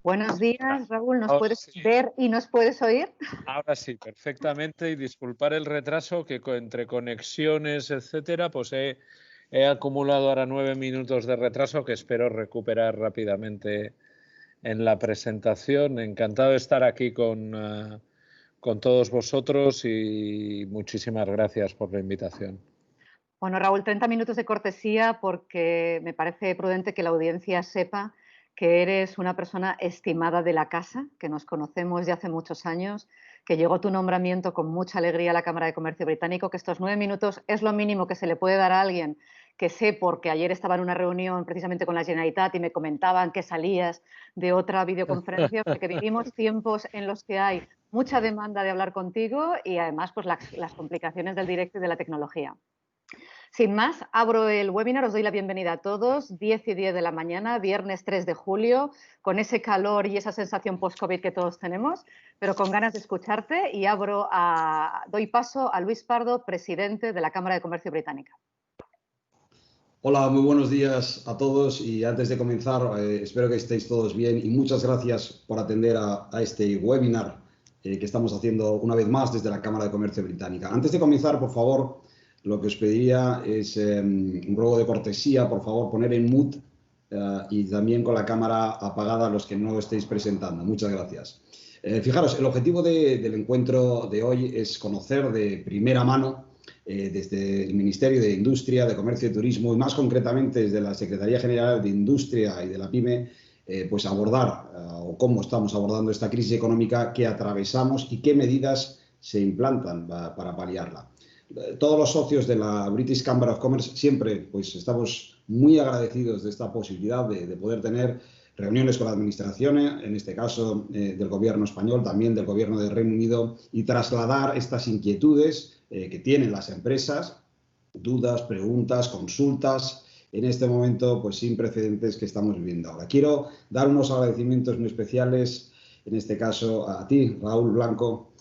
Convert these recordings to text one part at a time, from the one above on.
Buenos días, Raúl. ¿Nos Ahora puedes sí, ver y nos puedes oír? ahora sí, perfectamente. Y disculpar el retraso que entre conexiones, etcétera, pues he acumulado ahora 9 minutos de retraso que espero recuperar rápidamente en la presentación. Encantado de estar aquí con todos vosotros y muchísimas gracias por la invitación. Bueno, Raúl, 30 minutos de cortesía porque me parece prudente que la audiencia sepa que eres una persona estimada de la casa, que nos conocemos de hace muchos años, que llegó tu nombramiento con mucha alegría a la Cámara de Comercio Británico, que estos 9 minutos es lo mínimo que se le puede dar a alguien que sé, porque ayer estaba en una reunión precisamente con la Generalitat y me comentaban que salías de otra videoconferencia, porque vivimos tiempos en los que hay mucha demanda de hablar contigo y además pues las complicaciones del directo y de la tecnología. Sin más, abro el webinar, os doy la bienvenida a todos, 10:10 de la mañana, viernes 3 de julio, con ese calor y esa sensación post-COVID que todos tenemos, pero con ganas de escucharte y doy paso a Luis Pardo, presidente de la Cámara de Comercio Británica. Hola, muy buenos días a todos y antes de comenzar espero que estéis todos bien y muchas gracias por atender a este webinar que estamos haciendo una vez más desde la Cámara de Comercio Británica. Antes de comenzar, por favor, lo que os pediría es un ruego de cortesía, por favor, poner en mute y también con la cámara apagada a los que no estéis presentando. Muchas gracias. Fijaros, el objetivo del encuentro de hoy es conocer de primera mano desde el Ministerio de Industria, de Comercio y Turismo y más concretamente desde la Secretaría General de Industria y de la PYME, pues abordar o cómo estamos abordando esta crisis económica que atravesamos y qué medidas se implantan para paliarla. Todos los socios de la British Chamber of Commerce siempre pues estamos muy agradecidos de esta posibilidad de poder tener reuniones con la administración, en este caso del gobierno español, también del gobierno del Reino Unido, y trasladar estas inquietudes que tienen las empresas, dudas, preguntas, consultas, en este momento pues sin precedentes que estamos viviendo ahora. Quiero dar unos agradecimientos muy especiales, en este caso a ti, Raúl Blanco,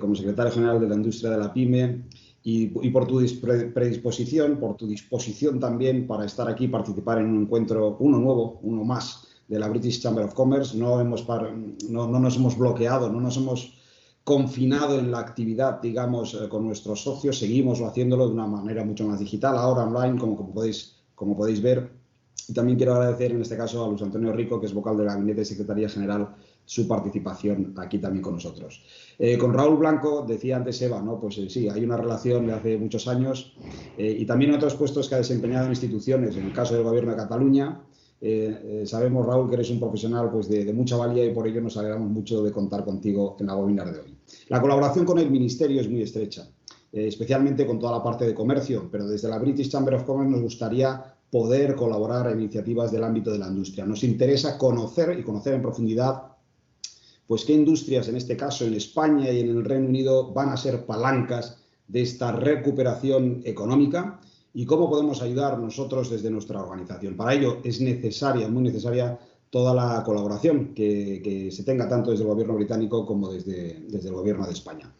como secretario general de la Industria de la PYME, y por tu predisposición, por tu disposición también para estar aquí, participar en un encuentro, uno nuevo, uno más, de la British Chamber of Commerce. No nos hemos bloqueado, no nos hemos confinado en la actividad, digamos, con nuestros socios. Seguimos haciéndolo de una manera mucho más digital, ahora online, como podéis ver. Y también quiero agradecer en este caso a Luis Antonio Rico, que es vocal del Gabinete de Secretaría General, su participación aquí también con nosotros. Con Raúl Blanco, decía antes Eva, ¿no? Pues sí, hay una relación de hace muchos años y también en otros puestos que ha desempeñado en instituciones, en el caso del Gobierno de Cataluña. Sabemos, Raúl, que eres un profesional pues, de mucha valía y por ello nos alegramos mucho de contar contigo en la webinar de hoy. La colaboración con el Ministerio es muy estrecha, especialmente con toda la parte de comercio, pero desde la British Chamber of Commerce nos gustaría poder colaborar en iniciativas del ámbito de la industria. Nos interesa conocer en profundidad pues qué industrias, en este caso en España y en el Reino Unido, van a ser palancas de esta recuperación económica y cómo podemos ayudar nosotros desde nuestra organización. Para ello es necesaria, muy necesaria, toda la colaboración que se tenga tanto desde el Gobierno británico como desde el Gobierno de España.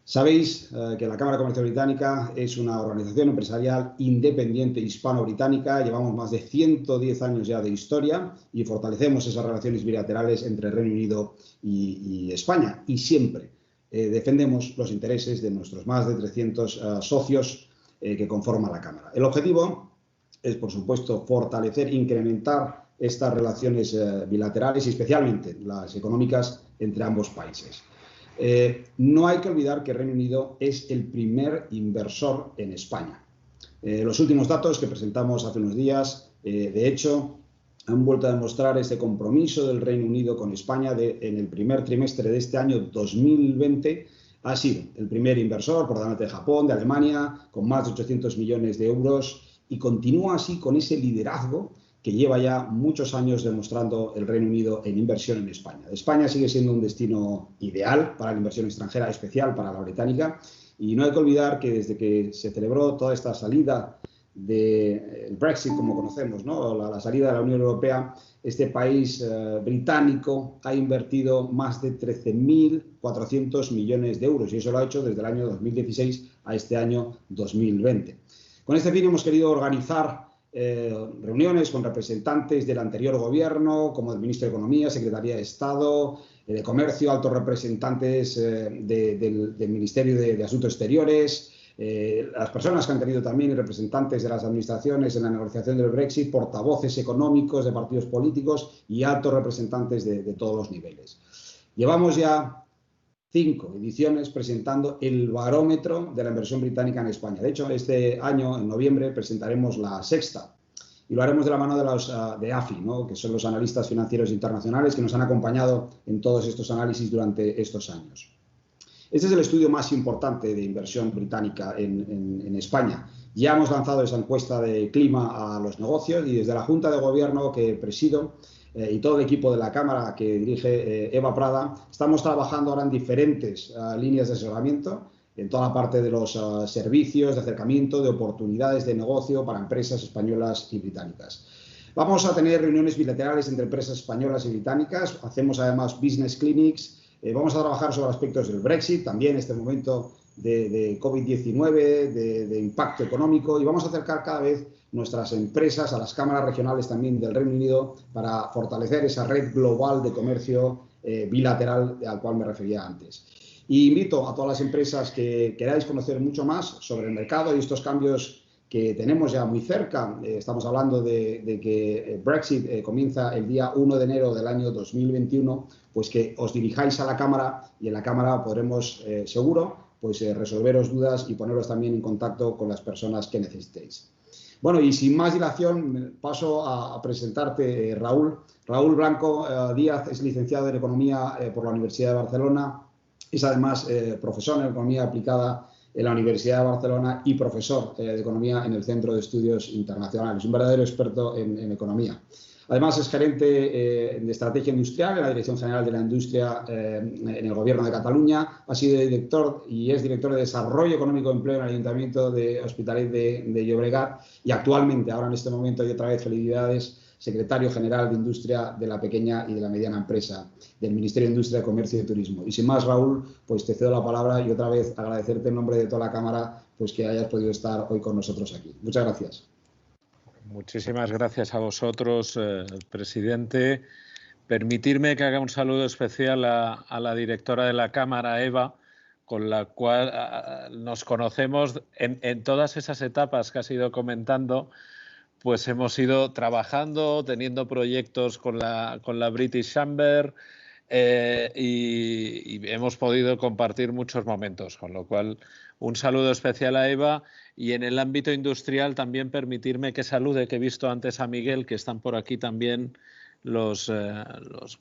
Sabéis que la Cámara de Comercio Británica es una organización empresarial independiente hispano-británica. Llevamos más de 110 años ya de historia y fortalecemos esas relaciones bilaterales entre Reino Unido y España. Y siempre defendemos los intereses de nuestros más de 300 socios que conforman la Cámara. El objetivo es, por supuesto, fortalecer, incrementar estas relaciones bilaterales y especialmente las económicas entre ambos países. No hay que olvidar que Reino Unido es el primer inversor en España. Los últimos datos que presentamos hace unos días, de hecho, han vuelto a demostrar ese compromiso del Reino Unido con España en el primer trimestre de este año 2020. Ha sido el primer inversor por delante de Japón, de Alemania, con más de 800 millones de euros y continúa así con ese liderazgo que lleva ya muchos años demostrando el Reino Unido en inversión en España. España sigue siendo un destino ideal para la inversión extranjera, especial para la británica, y no hay que olvidar que desde que se celebró toda esta salida del Brexit, como conocemos, ¿no? La salida de la Unión Europea, este país británico ha invertido más de 13.400 millones de euros y eso lo ha hecho desde el año 2016 a este año 2020. Con este fin hemos querido organizar reuniones con representantes del anterior gobierno, como el ministro de Economía, Secretaría de Estado, de Comercio, altos representantes del Ministerio de Asuntos Exteriores, las personas que han tenido también representantes de las administraciones en la negociación del Brexit, portavoces económicos de partidos políticos y altos representantes de todos los niveles. Llevamos ya 5 ediciones presentando el barómetro de la inversión británica en España. De hecho, este año, en noviembre, presentaremos la 6ª y lo haremos de la mano de los de AFI, ¿no?, que son los analistas financieros internacionales que nos han acompañado en todos estos análisis durante estos años. Este es el estudio más importante de inversión británica en España. Ya hemos lanzado esa encuesta de clima a los negocios y desde la Junta de Gobierno que presido y todo el equipo de la Cámara que dirige Eva Prada, estamos trabajando ahora en diferentes líneas de asesoramiento, en toda la parte de los servicios, de acercamiento, de oportunidades de negocio para empresas españolas y británicas. Vamos a tener reuniones bilaterales entre empresas españolas y británicas, hacemos además business clinics, vamos a trabajar sobre aspectos del Brexit, también en este momento de COVID-19, de impacto económico, y vamos a acercar cada vez nuestras empresas a las cámaras regionales también del Reino Unido para fortalecer esa red global de comercio bilateral al cual me refería antes. Y invito a todas las empresas que queráis conocer mucho más sobre el mercado y estos cambios que tenemos ya muy cerca. Estamos hablando de que Brexit comienza el día 1 de enero del año 2021, pues que os dirijáis a la Cámara y en la Cámara podremos, seguro, pues resolveros dudas y poneros también en contacto con las personas que necesitéis. Bueno, y sin más dilación, paso a presentarte Raúl. Raúl Blanco Díaz es licenciado en Economía por la Universidad de Barcelona, es además profesor en Economía Aplicada en la Universidad de Barcelona y profesor de Economía en el Centro de Estudios Internacionales, un verdadero experto en economía. Además, es gerente de Estrategia Industrial en la Dirección General de la Industria en el Gobierno de Cataluña. Ha sido director y es director de Desarrollo Económico de Empleo en el Ayuntamiento de Hospitalet de Llobregat y actualmente, ahora en este momento y otra vez felicidades, secretario general de Industria de la Pequeña y de la Mediana Empresa del Ministerio de Industria, Comercio y Turismo. Y sin más, Raúl, pues te cedo la palabra y otra vez agradecerte en nombre de toda la Cámara pues que hayas podido estar hoy con nosotros aquí. Muchas gracias. Muchísimas gracias a vosotros, presidente. Permitirme que haga un saludo especial a la directora de la Cámara, Eva, con la cual nos conocemos en todas esas etapas que has ido comentando. Pues hemos ido trabajando, teniendo proyectos con la British Chamber y hemos podido compartir muchos momentos, con lo cual un saludo especial a Eva. Y en el ámbito industrial también permitirme que salude, que he visto antes a Miguel, que están por aquí también los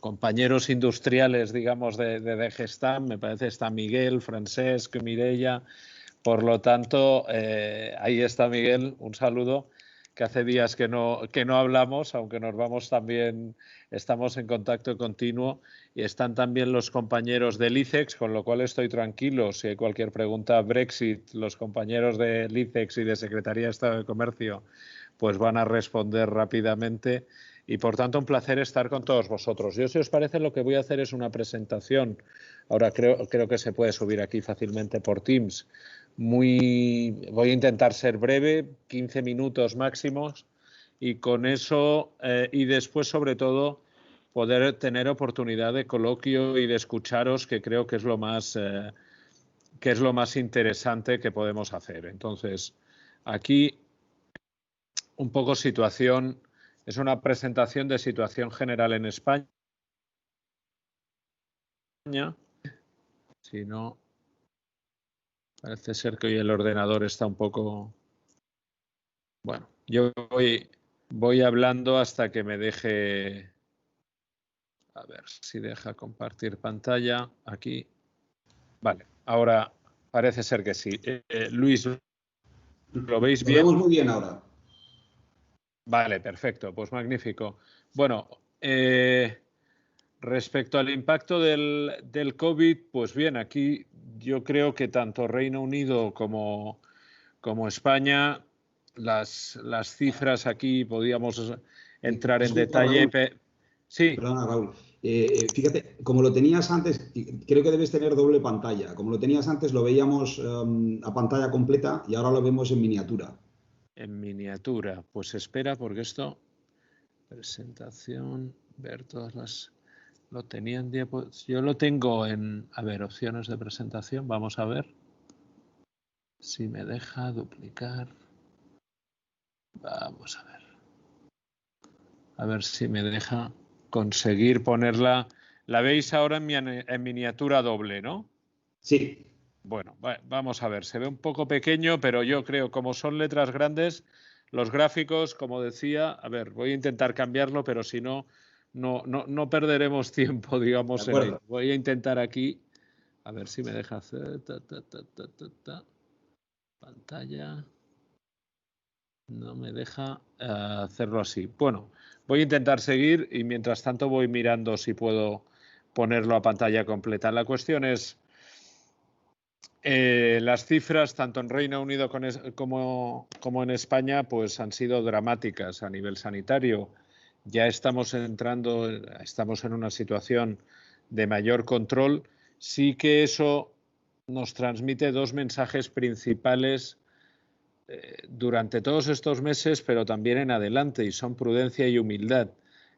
compañeros industriales, digamos, de Gestam. Me parece está Miguel, Francesc, Mireia. Por lo tanto, ahí está Miguel, un saludo, que hace días que no hablamos, aunque nos vamos también, estamos en contacto continuo, y están también los compañeros del ICEX, con lo cual estoy tranquilo. Si hay cualquier pregunta Brexit, los compañeros del ICEX y de Secretaría de Estado de Comercio pues van a responder rápidamente y por tanto un placer estar con todos vosotros. Yo, si os parece, lo que voy a hacer es una presentación. Ahora creo que se puede subir aquí fácilmente por Teams. Voy a intentar ser breve, 15 minutos máximos, y con eso y después sobre todo poder tener oportunidad de coloquio y de escucharos, que creo que es lo más interesante que podemos hacer. Entonces, aquí un poco situación, es una presentación de situación general en España. Si no, parece ser que hoy el ordenador está un poco... Bueno, yo voy hablando hasta que me deje... A ver si deja compartir pantalla. Aquí. Vale, ahora parece ser que sí. Luis, ¿lo veis bien? Lo vemos muy bien ahora. Vale, perfecto, pues magnífico. Bueno, respecto al impacto del COVID, pues bien, aquí yo creo que tanto Reino Unido como España, las cifras aquí podíamos entrar en detalle. Raúl. Sí. Perdona, Raúl. Fíjate, como lo tenías antes, creo que debes tener doble pantalla. Como lo tenías antes, lo veíamos a pantalla completa y ahora lo vemos en miniatura. en miniatura. Pues espera, porque esto, presentación, ver todas las... Lo tenía en yo lo tengo en, a ver, opciones de presentación, vamos a ver si me deja duplicar. Vamos a ver si me deja conseguir ponerla. La veis ahora en miniatura doble, ¿no? Sí. Bueno, vamos a ver, se ve un poco pequeño, pero yo creo, como son letras grandes, los gráficos, como decía, a ver, voy a intentar cambiarlo, pero si no, no perderemos tiempo, digamos, en ello. Voy a intentar aquí, a ver si me deja hacer pantalla. No me deja hacerlo así. Bueno, voy a intentar seguir y mientras tanto voy mirando si puedo ponerlo a pantalla completa. La cuestión es, las cifras, tanto en Reino Unido como en España, pues han sido dramáticas a nivel sanitario. Ya estamos en una situación de mayor control. Sí que eso nos transmite dos mensajes principales durante todos estos meses, pero también en adelante, y son prudencia y humildad.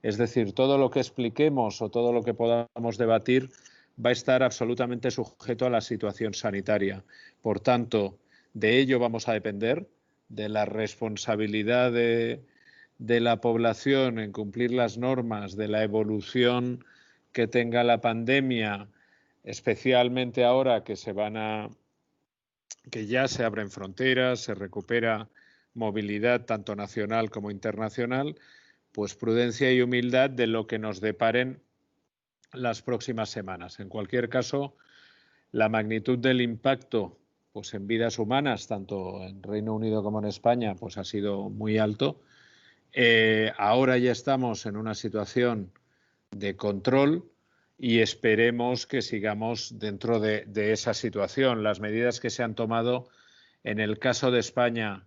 Es decir, todo lo que expliquemos o todo lo que podamos debatir va a estar absolutamente sujeto a la situación sanitaria. Por tanto, de ello vamos a depender, de la responsabilidad de la población en cumplir las normas, de la evolución que tenga la pandemia, especialmente ahora que ya se abren fronteras, se recupera movilidad tanto nacional como internacional, pues prudencia y humildad de lo que nos deparen las próximas semanas. En cualquier caso, la magnitud del impacto pues en vidas humanas, tanto en Reino Unido como en España, pues ha sido muy alto. Ahora ya estamos en una situación de control y esperemos que sigamos dentro de esa situación. Las medidas que se han tomado en el caso de España,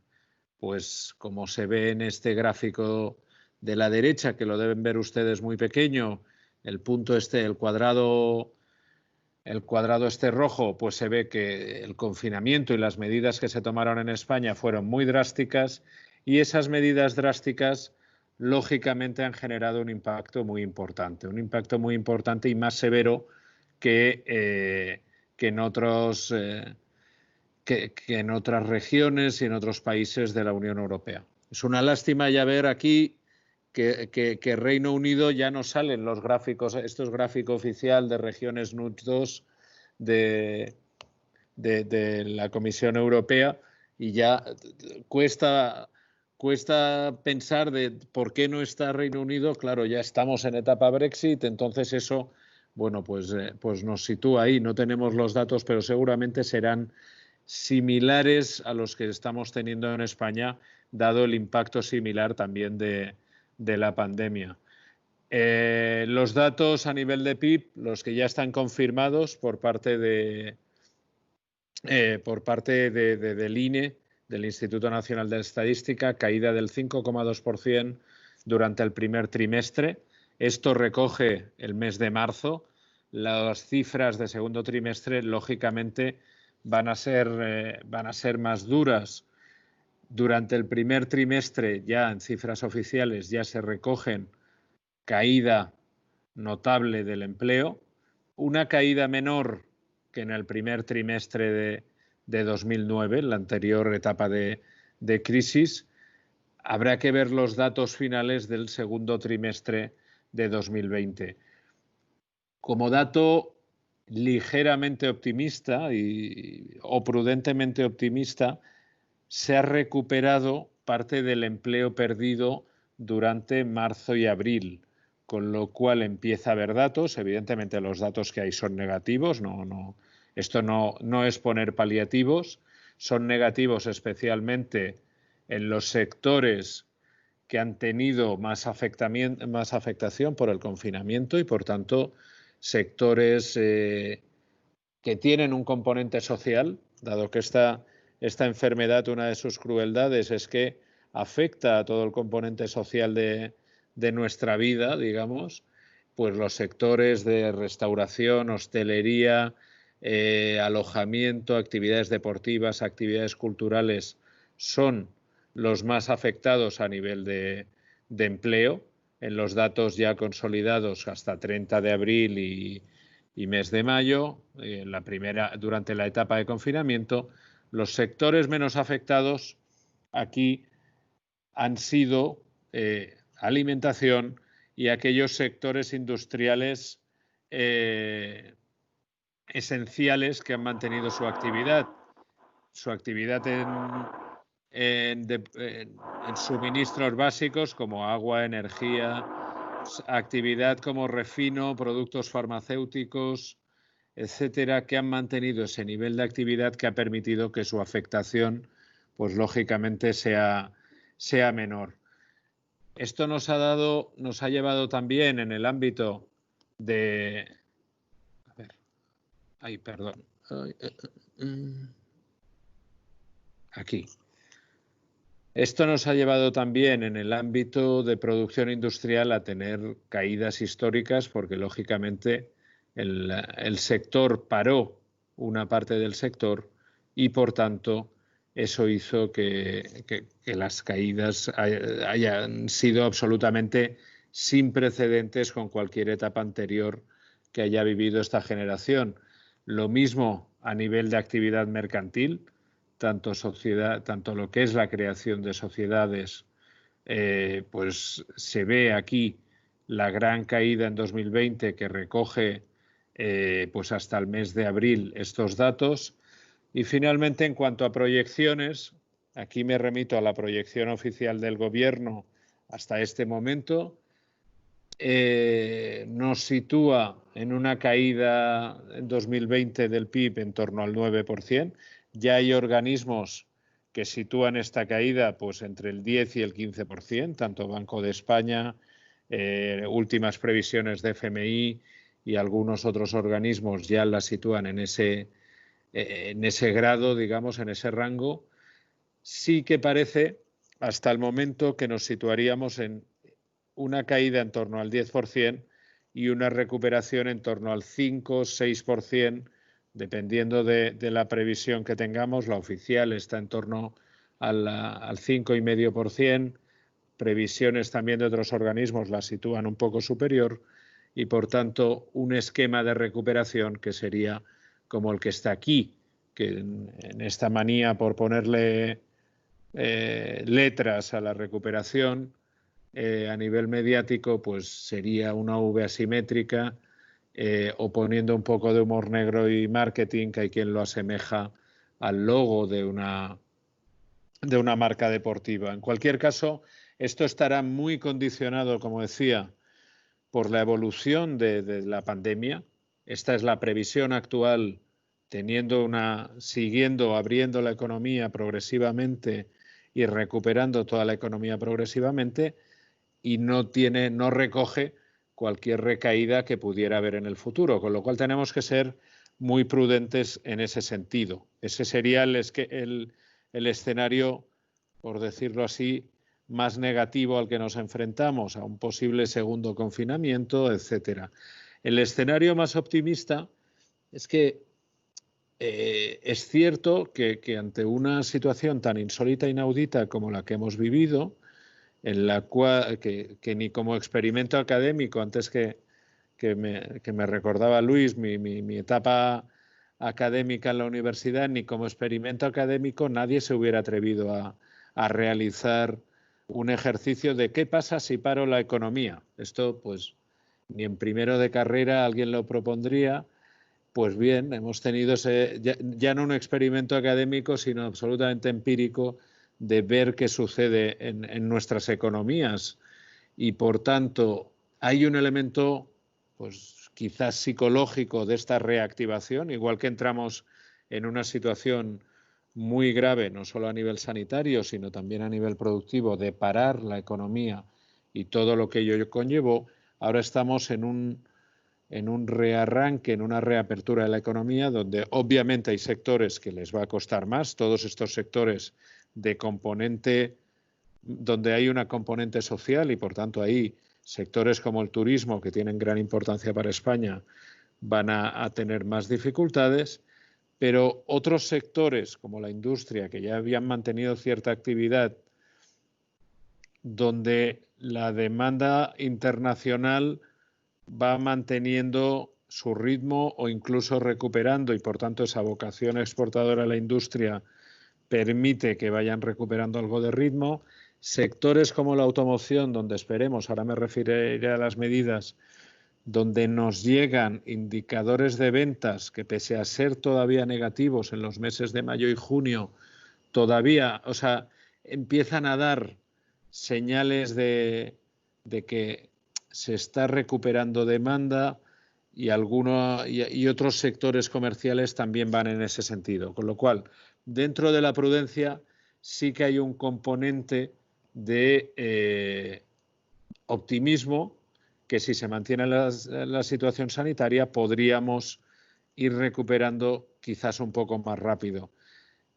pues como se ve en este gráfico de la derecha, que lo deben ver ustedes muy pequeño, el punto este, el cuadrado este rojo, pues se ve que el confinamiento y las medidas que se tomaron en España fueron muy drásticas y esas medidas drásticas lógicamente han generado un impacto muy importante y más severo que en otras regiones y en otros países de la Unión Europea. Es una lástima ya ver aquí que Reino Unido ya no salen los gráficos, esto es gráfico oficial de regiones NUTS 2 de la Comisión Europea y ya cuesta pensar de por qué no está Reino Unido. Claro, ya estamos en etapa Brexit, entonces eso, bueno, pues nos sitúa ahí. No tenemos los datos, pero seguramente serán similares a los que estamos teniendo en España, dado el impacto similar también de la pandemia. Los datos a nivel de PIB, los que ya están confirmados por parte del INE, del Instituto Nacional de Estadística, caída del 5,2% durante el primer trimestre. Esto recoge el mes de marzo. Las cifras de segundo trimestre, lógicamente, van a ser más duras. Durante el primer trimestre, ya en cifras oficiales, ya se recogen caída notable del empleo, una caída menor que en el primer trimestre de 2009, la anterior etapa de crisis. Habrá que ver los datos finales del segundo trimestre de 2020. Como dato ligeramente optimista o prudentemente optimista, se ha recuperado parte del empleo perdido durante marzo y abril, con lo cual empieza a haber datos. Evidentemente los datos que hay son negativos, esto no es poner paliativos, son negativos especialmente en los sectores que han tenido más afectación por el confinamiento y, por tanto, sectores que tienen un componente social, dado que esta enfermedad, una de sus crueldades es que afecta a todo el componente social de nuestra vida, digamos, pues los sectores de restauración, hostelería, alojamiento, actividades deportivas, actividades culturales son los más afectados a nivel de empleo. En los datos ya consolidados hasta 30 de abril y mes de mayo, durante la etapa de confinamiento, los sectores menos afectados aquí han sido alimentación y aquellos sectores industriales esenciales que han mantenido su actividad en suministros básicos como agua, energía, actividad como refino, productos farmacéuticos, etcétera, que han mantenido ese nivel de actividad que ha permitido que su afectación, pues lógicamente sea menor. Esto nos ha llevado también en el ámbito de... A ver, perdón. Aquí. Esto nos ha llevado también en el ámbito de producción industrial a tener caídas históricas porque, lógicamente, el sector paró una parte del sector y, por tanto, eso hizo que las caídas hayan sido absolutamente sin precedentes con cualquier etapa anterior que haya vivido esta generación. Lo mismo a nivel de actividad mercantil, tanto lo que es la creación de sociedades, pues se ve aquí la gran caída en 2020 que recoge pues hasta el mes de abril estos datos. Y finalmente, en cuanto a proyecciones, aquí me remito a la proyección oficial del Gobierno hasta este momento, nos sitúa en una caída en 2020 del PIB en torno al 9%. Ya hay organismos que sitúan esta caída pues entre el 10 y el 15%, tanto Banco de España, últimas previsiones de FMI y algunos otros organismos ya la sitúan en ese grado, digamos, en ese rango. Sí que parece hasta el momento que nos situaríamos en una caída en torno al 10% y una recuperación en torno al 5 o 6%, dependiendo de la previsión que tengamos. La oficial está en torno al 5,5%. Previsiones también de otros organismos la sitúan un poco superior y, por tanto, un esquema de recuperación que sería como el que está aquí, que en esta manía por ponerle letras a la recuperación a nivel mediático, pues sería una V asimétrica, o poniendo un poco de humor negro y marketing, que hay quien lo asemeja al logo de una marca deportiva. En cualquier caso, esto estará muy condicionado, como decía, por la evolución de la pandemia. Esta es la previsión actual, siguiendo abriendo la economía progresivamente y recuperando toda la economía progresivamente, y no recoge cualquier recaída que pudiera haber en el futuro, con lo cual tenemos que ser muy prudentes en ese sentido. Ese sería el escenario, por decirlo así, más negativo al que nos enfrentamos, a un posible segundo confinamiento, etcétera. El escenario más optimista es que es cierto que ante una situación tan insólita e inaudita como la que hemos vivido, en la cual que ni como experimento académico, antes que me recordaba Luis mi etapa académica en la universidad, ni como experimento académico nadie se hubiera atrevido a realizar un ejercicio de qué pasa si paro la economía. Esto, pues, ni en primero de carrera alguien lo propondría. Pues bien, hemos tenido ya no un experimento académico, sino absolutamente empírico, de ver qué sucede en nuestras economías. Y, por tanto, hay un elemento, pues quizás psicológico, de esta reactivación, igual que entramos en una situación muy grave, no solo a nivel sanitario, sino también a nivel productivo, de parar la economía y todo lo que ello conllevó. Ahora estamos en un rearranque, en una reapertura de la economía, donde obviamente hay sectores que les va a costar más. Todos estos sectores de componente, donde hay una componente social, y por tanto ahí sectores como el turismo, que tienen gran importancia para España, van a tener más dificultades, pero otros sectores como la industria, que ya habían mantenido cierta actividad donde la demanda internacional va manteniendo su ritmo o incluso recuperando, y por tanto esa vocación exportadora de la industria permite que vayan recuperando algo de ritmo. Sectores como la automoción, donde esperemos, ahora me referiré a las medidas, donde nos llegan indicadores de ventas que, pese a ser todavía negativos en los meses de mayo y junio, todavía, o sea, empiezan a dar señales de que se está recuperando demanda, y otros sectores comerciales también van en ese sentido. Con lo cual, dentro de la prudencia sí que hay un componente de optimismo, que si se mantiene la situación sanitaria podríamos ir recuperando quizás un poco más rápido.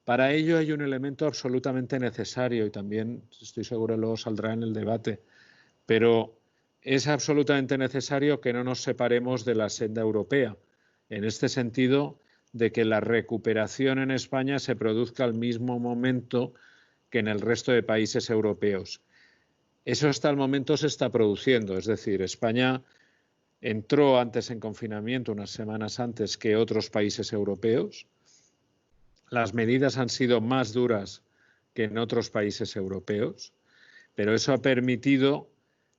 Para ello hay un elemento absolutamente necesario, y también estoy seguro luego saldrá en el debate, pero es absolutamente necesario que no nos separemos de la senda europea, en este sentido de que la recuperación en España se produzca al mismo momento que en el resto de países europeos. Eso hasta el momento se está produciendo, es decir, España entró antes en confinamiento, unas semanas antes que otros países europeos. Las medidas han sido más duras que en otros países europeos, pero eso ha permitido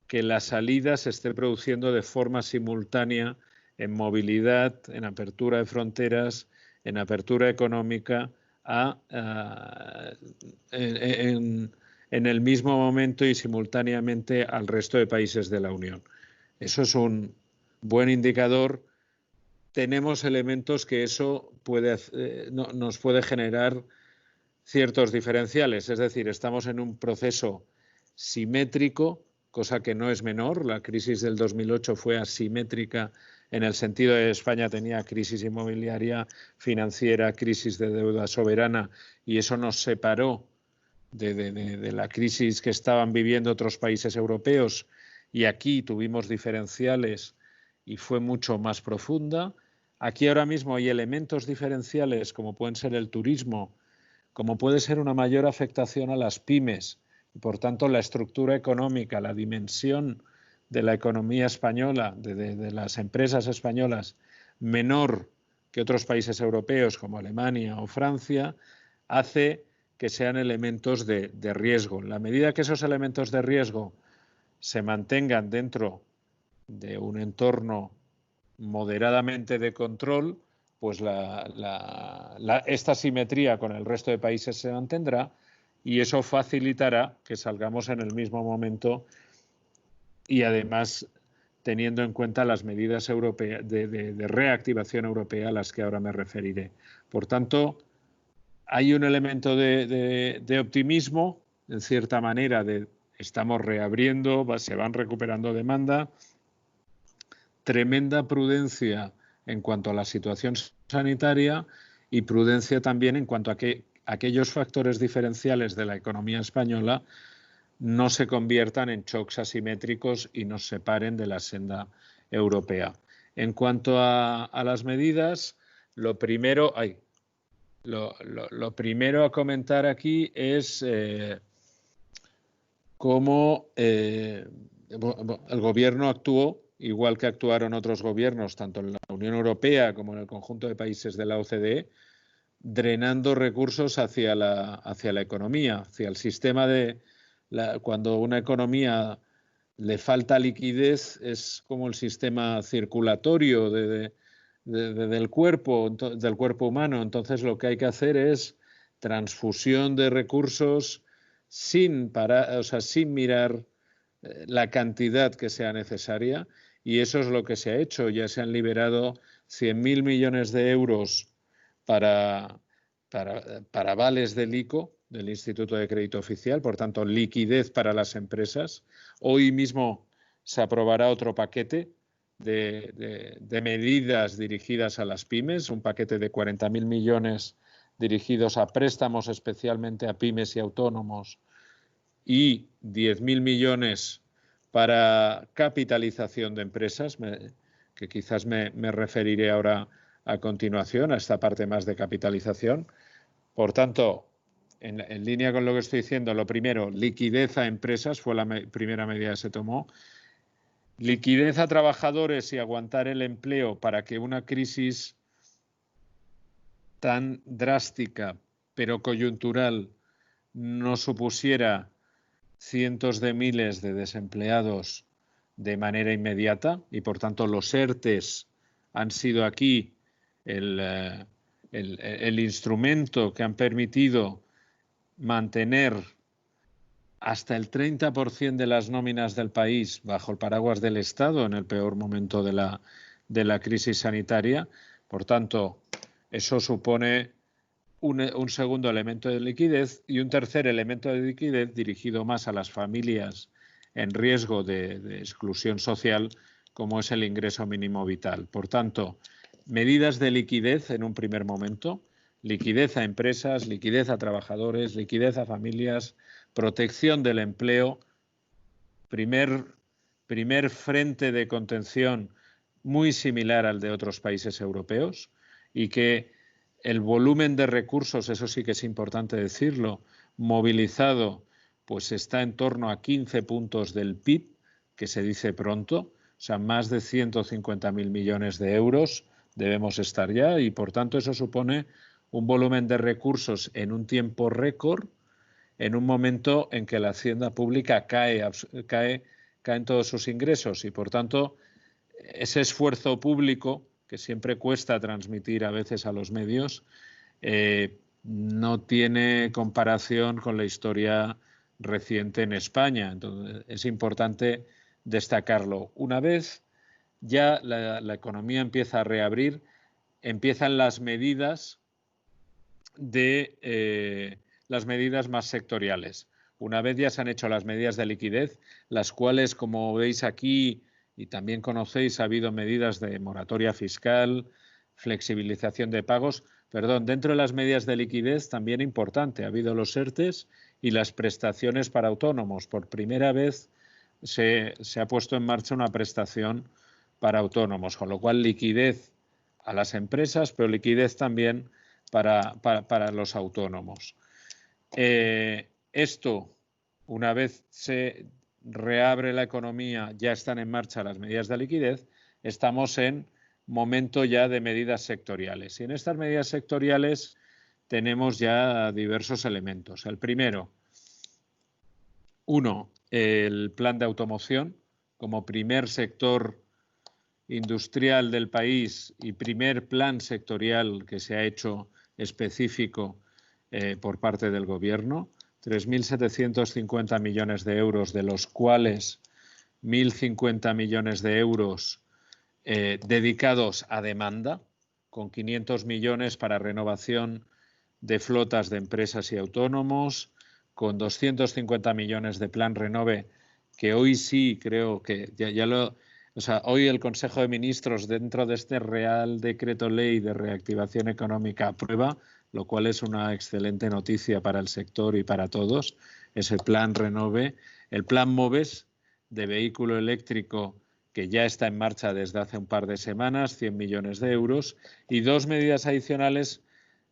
que la salida se esté produciendo de forma simultánea en movilidad, en apertura de fronteras, en apertura económica, en el mismo momento y simultáneamente al resto de países de la Unión. Eso es un buen indicador. Tenemos elementos que eso nos puede generar ciertos diferenciales, es decir, estamos en un proceso simétrico, cosa que no es menor. La crisis del 2008 fue asimétrica en el sentido de que España tenía crisis inmobiliaria, financiera, crisis de deuda soberana, y eso nos separó de la crisis que estaban viviendo otros países europeos, y aquí tuvimos diferenciales y fue mucho más profunda. Aquí ahora mismo hay elementos diferenciales como pueden ser el turismo, como puede ser una mayor afectación a las pymes, y por tanto la estructura económica, la dimensión de la economía española, de las empresas españolas, menor que otros países europeos como Alemania o Francia, hace que sean elementos de riesgo. En la medida que esos elementos de riesgo se mantengan dentro de un entorno moderadamente de control, pues esta simetría con el resto de países se mantendrá, y eso facilitará que salgamos en el mismo momento, y además teniendo en cuenta las medidas europeas de reactivación europea a las que ahora me referiré. Por tanto, hay un elemento de optimismo, en cierta manera, estamos reabriendo, se van recuperando demanda, tremenda prudencia en cuanto a la situación sanitaria y prudencia también en cuanto a que aquellos factores diferenciales de la economía española no se conviertan en shocks asimétricos y nos separen de la senda europea. En cuanto a las medidas, lo primero a comentar aquí es cómo el gobierno actuó, igual que actuaron otros gobiernos, tanto en la Unión Europea como en el conjunto de países de la OCDE, drenando recursos hacia la economía, hacia el sistema cuando una economía le falta liquidez, es como el sistema circulatorio del cuerpo humano. Entonces lo que hay que hacer es transfusión de recursos sin mirar la cantidad que sea necesaria, y eso es lo que se ha hecho. Ya se han liberado 100.000 millones de euros para avales del ICO, del Instituto de Crédito Oficial, por tanto, liquidez para las empresas. Hoy mismo se aprobará otro paquete de medidas dirigidas a las pymes, un paquete de 40.000 millones dirigidos a préstamos especialmente a pymes y autónomos, y 10.000 millones para capitalización de empresas, que quizás me referiré ahora a continuación a esta parte más de capitalización. Por tanto, en línea con lo que estoy diciendo, lo primero, liquidez a empresas, fue la primera medida que se tomó. Liquidez a trabajadores y aguantar el empleo para que una crisis tan drástica, pero coyuntural, no supusiera cientos de miles de desempleados de manera inmediata, y por tanto los ERTEs han sido aquí el instrumento que han permitido mantener hasta el 30% de las nóminas del país bajo el paraguas del Estado en el peor momento de la crisis sanitaria. Por tanto, eso supone un segundo elemento de liquidez, y un tercer elemento de liquidez dirigido más a las familias en riesgo de exclusión social, como es el ingreso mínimo vital. Por tanto, medidas de liquidez en un primer momento, liquidez a empresas, liquidez a trabajadores, liquidez a familias, protección del empleo, primer frente de contención muy similar al de otros países europeos, y que el volumen de recursos, eso sí que es importante decirlo, movilizado, pues está en torno a 15 puntos del PIB, que se dice pronto, o sea, más de 150.000 millones de euros debemos estar ya, y por tanto eso supone un volumen de recursos en un tiempo récord, en un momento en que la hacienda pública caen todos sus ingresos, y por tanto ese esfuerzo público que siempre cuesta transmitir a veces a los medios, no tiene comparación con la historia reciente en España. Entonces, es importante destacarlo. Una vez ya la economía empieza a reabrir, empiezan las medidas más sectoriales. Una vez ya se han hecho las medidas de liquidez, las cuales, como veis aquí y también conocéis, ha habido medidas de moratoria fiscal, flexibilización de pagos. Dentro de las medidas de liquidez también importante, ha habido los ERTEs y las prestaciones para autónomos. Por primera vez se ha puesto en marcha una prestación para autónomos, con lo cual liquidez a las empresas, pero liquidez también para los autónomos. Esto, una vez se reabre la economía, ya están en marcha las medidas de liquidez, estamos en momento ya de medidas sectoriales. Y en estas medidas sectoriales tenemos ya diversos elementos. El primero, el plan de automoción como primer sector industrial del país y primer plan sectorial que se ha hecho específico por parte del Gobierno. 3.750 millones de euros, de los cuales 1.050 millones de euros dedicados a demanda, con 500 millones para renovación de flotas de empresas y autónomos, con 250 millones de plan Renove, que hoy sí creo que hoy el Consejo de Ministros, dentro de este Real Decreto Ley de Reactivación Económica, aprueba, lo cual es una excelente noticia para el sector y para todos, ese plan Renove. El plan MOVES de vehículo eléctrico, que ya está en marcha desde hace un par de semanas, 100 millones de euros, y dos medidas adicionales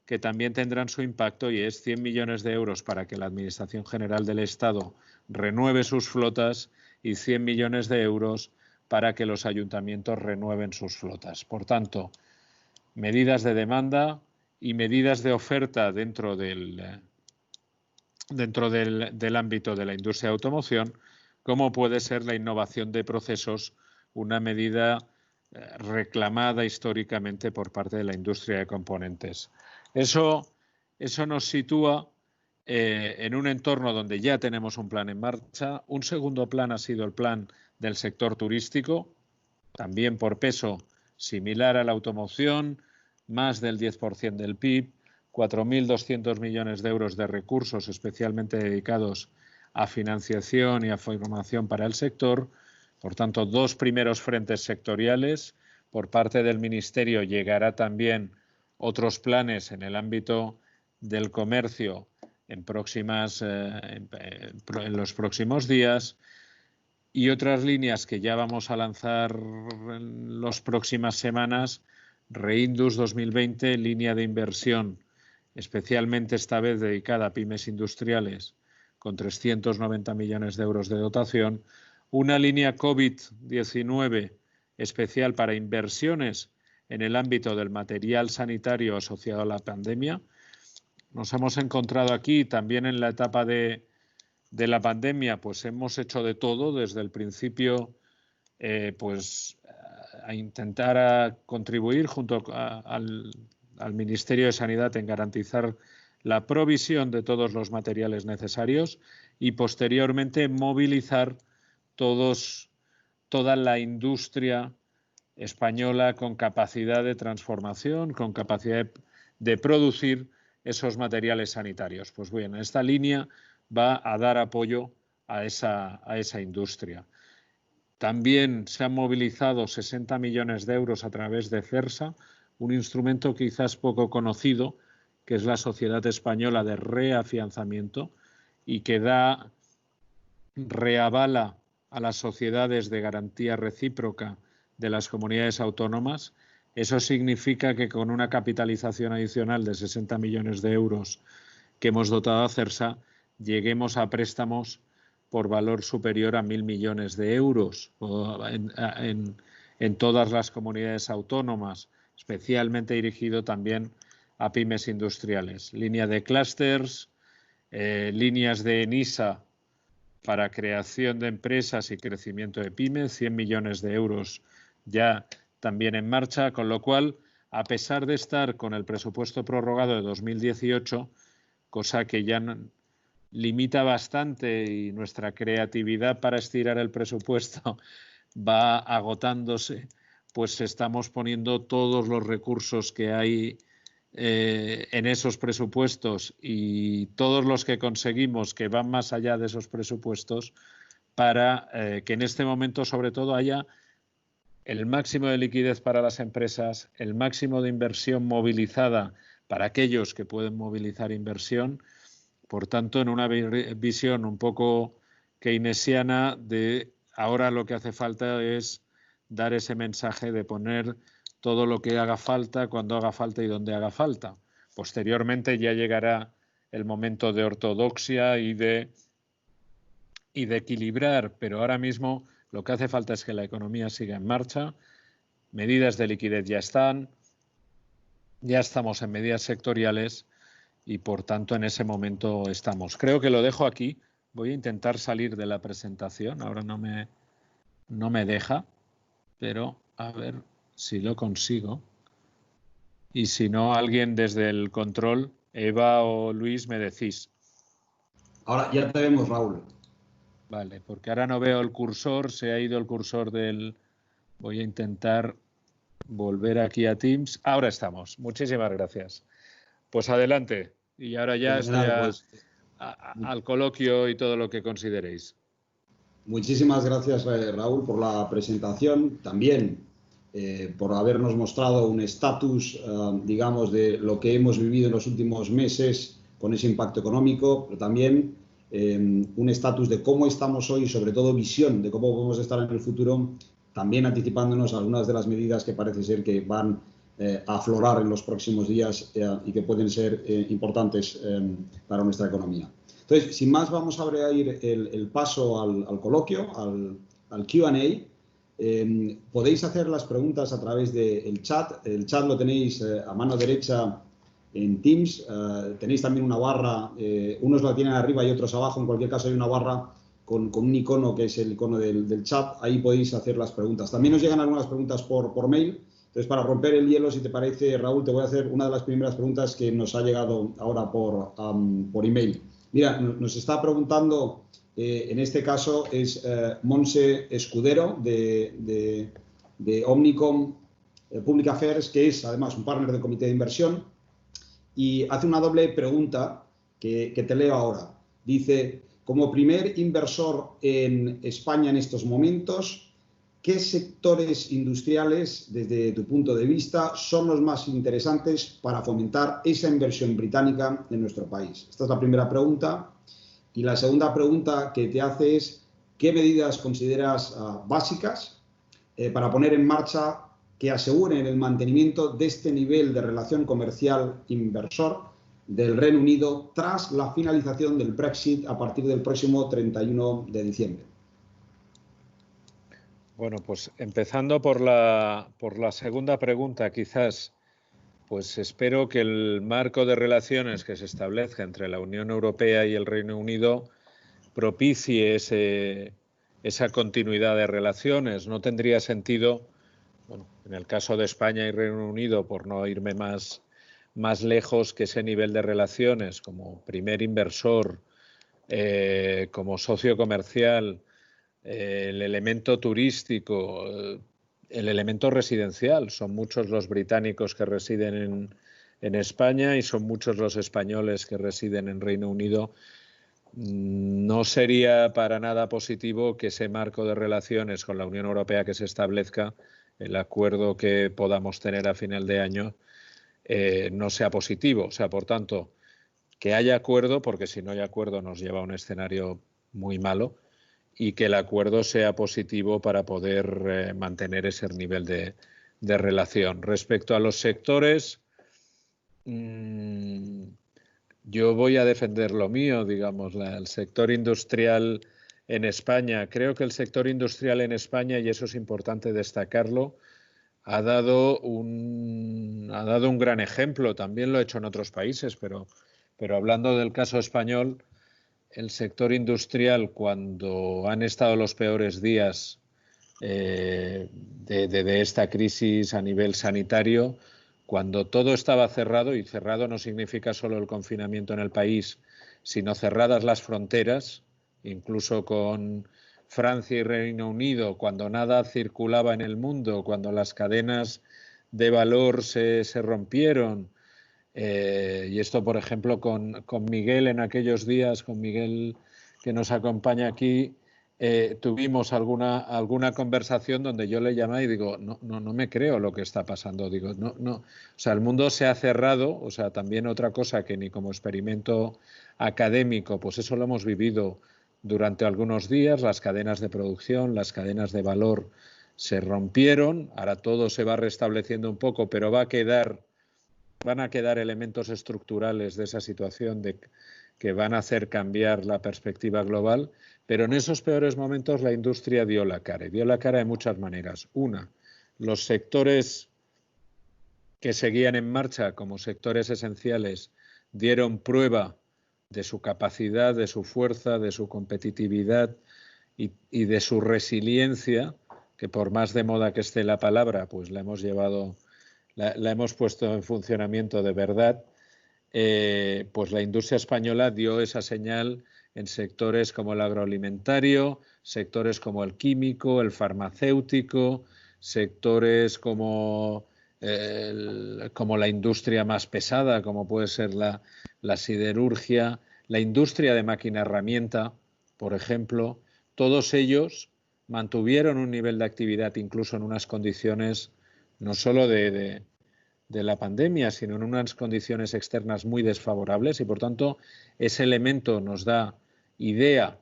que también tendrán su impacto, y es 100 millones de euros para que la Administración General del Estado renueve sus flotas y 100 millones de euros para que los ayuntamientos renueven sus flotas. Por tanto, medidas de demanda y medidas de oferta dentro del ámbito de la industria de automoción, como puede ser la innovación de procesos, una medida reclamada históricamente por parte de la industria de componentes. Eso nos sitúa en un entorno donde ya tenemos un plan en marcha. Un segundo plan ha sido el plan del sector turístico, también por peso similar a la automoción, más del 10% del PIB, 4.200 millones de euros de recursos especialmente dedicados a financiación y a formación para el sector. Por tanto, dos primeros frentes sectoriales. Por parte del Ministerio llegará también otros planes en el ámbito del comercio en los próximos días, y otras líneas que ya vamos a lanzar en las próximas semanas: Reindus 2020, línea de inversión especialmente esta vez dedicada a pymes industriales, con 390 millones de euros de dotación, una línea COVID-19 especial para inversiones en el ámbito del material sanitario asociado a la pandemia. Nos hemos encontrado aquí también en la etapa de la pandemia, pues hemos hecho de todo desde el principio, pues a intentar contribuir junto al Ministerio de Sanidad en garantizar la provisión de todos los materiales necesarios y posteriormente movilizar toda la industria española con capacidad de transformación, con capacidad de producir esos materiales sanitarios. Pues bien, esta línea va a dar apoyo a esa industria. También se han movilizado 60 millones de euros a través de CERSA, un instrumento quizás poco conocido, que es la Sociedad Española de Reafianzamiento, y que reavala a las sociedades de garantía recíproca de las comunidades autónomas. Eso significa que con una capitalización adicional de 60 millones de euros que hemos dotado a CERSA, lleguemos a préstamos por valor superior a 1.000 millones de euros en todas las comunidades autónomas, especialmente dirigido también a pymes industriales. Línea de clústeres, líneas de ENISA para creación de empresas y crecimiento de pymes, 100 millones de euros ya también en marcha, con lo cual, a pesar de estar con el presupuesto prorrogado de 2018, cosa que ya limita bastante y nuestra creatividad para estirar el presupuesto va agotándose, pues estamos poniendo todos los recursos que hay en esos presupuestos y todos los que conseguimos que van más allá de esos presupuestos para que en este momento sobre todo haya el máximo de liquidez para las empresas, el máximo de inversión movilizada para aquellos que pueden movilizar inversión. Por tanto, en una visión un poco keynesiana de ahora lo que hace falta es dar ese mensaje de poner todo lo que haga falta, cuando haga falta y donde haga falta. Posteriormente ya llegará el momento de ortodoxia y de equilibrar, pero ahora mismo lo que hace falta es que la economía siga en marcha, medidas de liquidez ya estamos en medidas sectoriales y por tanto en ese momento estamos. Creo que lo dejo aquí, voy a intentar salir de la presentación, ahora no me deja, pero a ver si lo consigo. Y si no, alguien desde el control, Eva o Luis, me decís. Ahora ya te vemos, Raúl. Vale, porque ahora no veo el cursor, se ha ido el cursor del... Voy a intentar volver aquí a Teams. Ahora estamos. Muchísimas gracias. Pues adelante. Y ahora ya estoy al coloquio y todo lo que consideréis. Muchísimas gracias, Raúl, por la presentación. También por habernos mostrado un estatus, digamos, de lo que hemos vivido en los últimos meses con ese impacto económico, pero también un estatus de cómo estamos hoy, sobre todo visión de cómo podemos estar en el futuro, también anticipándonos a algunas de las medidas que parece ser que van a aflorar en los próximos días y que pueden ser importantes para nuestra economía. Entonces, sin más, vamos a abrir el paso al coloquio, al Q&A. Podéis hacer las preguntas a través del chat. El chat lo tenéis a mano derecha en Teams. Tenéis también una barra, unos la tienen arriba y otros abajo. En cualquier caso hay una barra con un icono que es el icono del chat. Ahí podéis hacer las preguntas. También nos llegan algunas preguntas por mail. Entonces, para romper el hielo, si te parece, Raúl, te voy a hacer una de las primeras preguntas que nos ha llegado ahora por email. Mira, nos está preguntando, en este caso es Monse Escudero de Omnicom Public Affairs, que es además un partner del comité de inversión, y hace una doble pregunta que te leo ahora. Dice, como primer inversor en España en estos momentos, ¿qué sectores industriales, desde tu punto de vista, son los más interesantes para fomentar esa inversión británica en nuestro país? Esta es la primera pregunta. Y la segunda pregunta que te hace es, ¿qué medidas consideras básicas para poner en marcha que aseguren el mantenimiento de este nivel de relación comercial inversor del Reino Unido tras la finalización del Brexit a partir del próximo 31 de diciembre? Bueno, pues empezando por la segunda pregunta, quizás, pues espero que el marco de relaciones que se establezca entre la Unión Europea y el Reino Unido propicie esa continuidad de relaciones. No tendría sentido, bueno, en el caso de España y Reino Unido, por no irme más lejos, que ese nivel de relaciones como primer inversor, como socio comercial, el elemento turístico, el elemento residencial. Son muchos los británicos que residen en España y son muchos los españoles que residen en Reino Unido. No sería para nada positivo que ese marco de relaciones con la Unión Europea que se establezca, el acuerdo que podamos tener a final de año, no sea positivo. O sea, por tanto, que haya acuerdo, porque si no hay acuerdo nos lleva a un escenario muy malo, y que el acuerdo sea positivo para poder mantener ese nivel de relación. Respecto a los sectores, yo voy a defender lo mío, digamos, el sector industrial en España. Creo que el sector industrial en España, y eso es importante destacarlo, ha dado un gran ejemplo. También lo ha hecho en otros países, pero hablando del caso español, el sector industrial, cuando han estado los peores días de esta crisis a nivel sanitario, cuando todo estaba cerrado, y cerrado no significa solo el confinamiento en el país, sino cerradas las fronteras, incluso con Francia y Reino Unido, cuando nada circulaba en el mundo, cuando las cadenas de valor se rompieron. Y esto, por ejemplo, con Miguel en aquellos días, con Miguel que nos acompaña aquí, tuvimos alguna conversación donde yo le llamaba y digo, no me creo lo que está pasando. Digo, no. O sea, el mundo se ha cerrado. O sea, también otra cosa que ni como experimento académico, pues eso lo hemos vivido durante algunos días. Las cadenas de producción, las cadenas de valor se rompieron. Ahora todo se va restableciendo un poco, pero van a quedar elementos estructurales de esa situación que van a hacer cambiar la perspectiva global, pero en esos peores momentos la industria dio la cara, y dio la cara de muchas maneras. Una, los sectores que seguían en marcha como sectores esenciales dieron prueba de su capacidad, de su fuerza, de su competitividad y de su resiliencia, que por más de moda que esté la palabra, pues la hemos puesto en funcionamiento de verdad. Pues la industria española dio esa señal en sectores como el agroalimentario, sectores como el químico, el farmacéutico, sectores como la industria más pesada, como puede ser la siderurgia, la industria de máquina herramienta, por ejemplo. Todos ellos mantuvieron un nivel de actividad, incluso en unas condiciones no solo de la pandemia, sino en unas condiciones externas muy desfavorables, y por tanto ese elemento nos da idea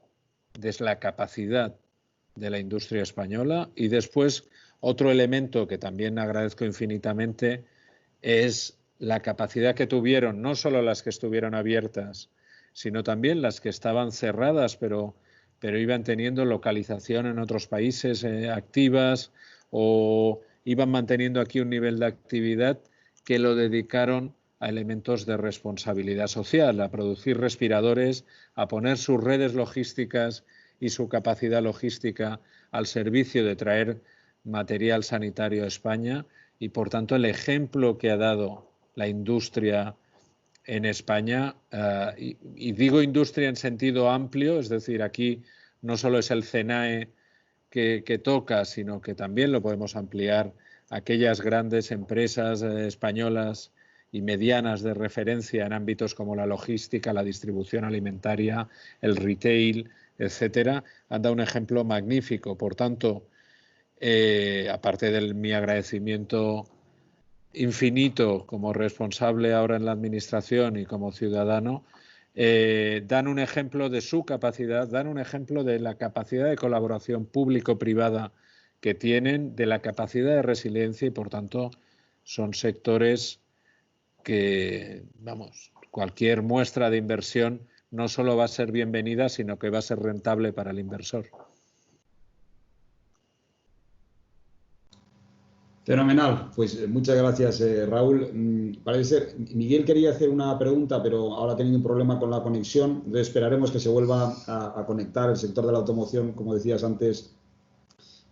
de la capacidad de la industria española. Y después otro elemento que también agradezco infinitamente es la capacidad que tuvieron no solo las que estuvieron abiertas, sino también las que estaban cerradas, pero iban teniendo localización en otros países activas, o iban manteniendo aquí un nivel de actividad que lo dedicaron a elementos de responsabilidad social, a producir respiradores, a poner sus redes logísticas y su capacidad logística al servicio de traer material sanitario a España. Y por tanto el ejemplo que ha dado la industria en España, y digo industria en sentido amplio, es decir, aquí no solo es el CENAE que toca, sino que también lo podemos ampliar a aquellas grandes empresas españolas y medianas de referencia en ámbitos como la logística, la distribución alimentaria, el retail, etcétera. Han dado un ejemplo magnífico. Por tanto, aparte de mi agradecimiento infinito como responsable ahora en la administración y como ciudadano, dan un ejemplo de su capacidad, dan un ejemplo de la capacidad de colaboración público-privada que tienen, de la capacidad de resiliencia, y por tanto son sectores que, vamos, cualquier muestra de inversión no solo va a ser bienvenida, sino que va a ser rentable para el inversor. Fenomenal, pues muchas gracias, Raúl. Parece ser, Miguel quería hacer una pregunta, pero ahora ha tenido un problema con la conexión, entonces esperaremos que se vuelva a conectar. El sector de la automoción, como decías antes,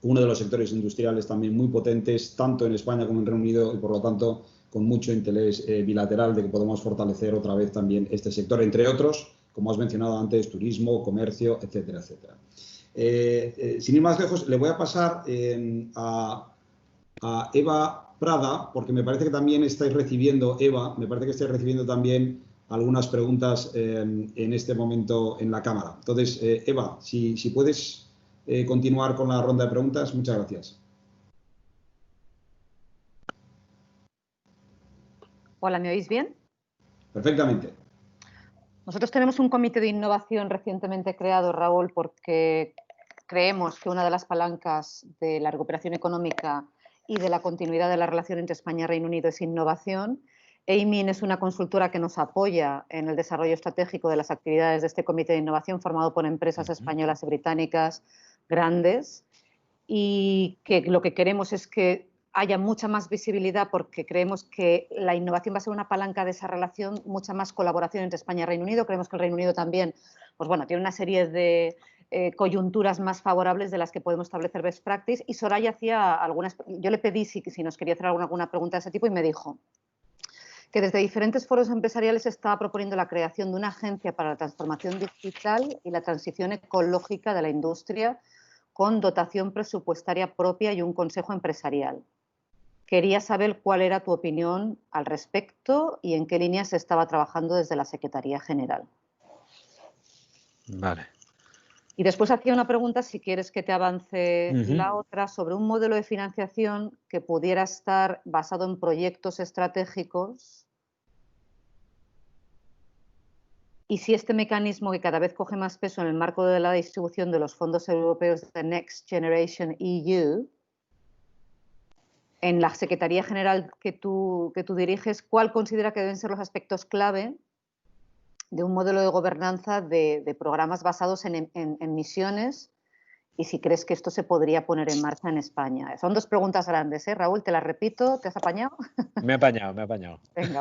uno de los sectores industriales también muy potentes, tanto en España como en Reino Unido, y por lo tanto con mucho interés bilateral de que podamos fortalecer otra vez también este sector, entre otros, como has mencionado antes, turismo, comercio, etcétera, etcétera. Sin ir más lejos, le voy a pasar a Eva Prada, porque me parece que también estáis recibiendo, Eva, me parece que estáis recibiendo también algunas preguntas en este momento en la cámara. Entonces, Eva, si puedes continuar con la ronda de preguntas, muchas gracias. Hola, ¿me oís bien? Perfectamente. Nosotros tenemos un comité de innovación recientemente creado, Raúl, porque creemos que una de las palancas de la recuperación económica y de la continuidad de la relación entre España y Reino Unido es innovación. Aimin es una consultora que nos apoya en el desarrollo estratégico de las actividades de este comité de innovación formado por empresas españolas y británicas grandes, y que lo que queremos es que haya mucha más visibilidad, porque creemos que la innovación va a ser una palanca de esa relación, mucha más colaboración entre España y Reino Unido. Creemos que el Reino Unido también, pues bueno, tiene una serie de coyunturas más favorables de las que podemos establecer best practice, y Soraya hacía algunas, yo le pedí si nos quería hacer alguna pregunta de ese tipo y me dijo que desde diferentes foros empresariales se estaba proponiendo la creación de una agencia para la transformación digital y la transición ecológica de la industria, con dotación presupuestaria propia y un consejo empresarial. Quería saber cuál era tu opinión al respecto y en qué línea se estaba trabajando desde la Secretaría General. Vale. Y después hacía una pregunta, si quieres que te avance la otra, sobre un modelo de financiación que pudiera estar basado en proyectos estratégicos, y si este mecanismo, que cada vez coge más peso en el marco de la distribución de los fondos europeos de Next Generation EU, en la Secretaría General que tú diriges, ¿cuál considera que deben ser los aspectos clave de un modelo de gobernanza de programas basados en misiones, y si crees que esto se podría poner en marcha en España? Son dos preguntas grandes, Raúl, te las repito, ¿te has apañado? Me he apañado, me he apañado. Venga,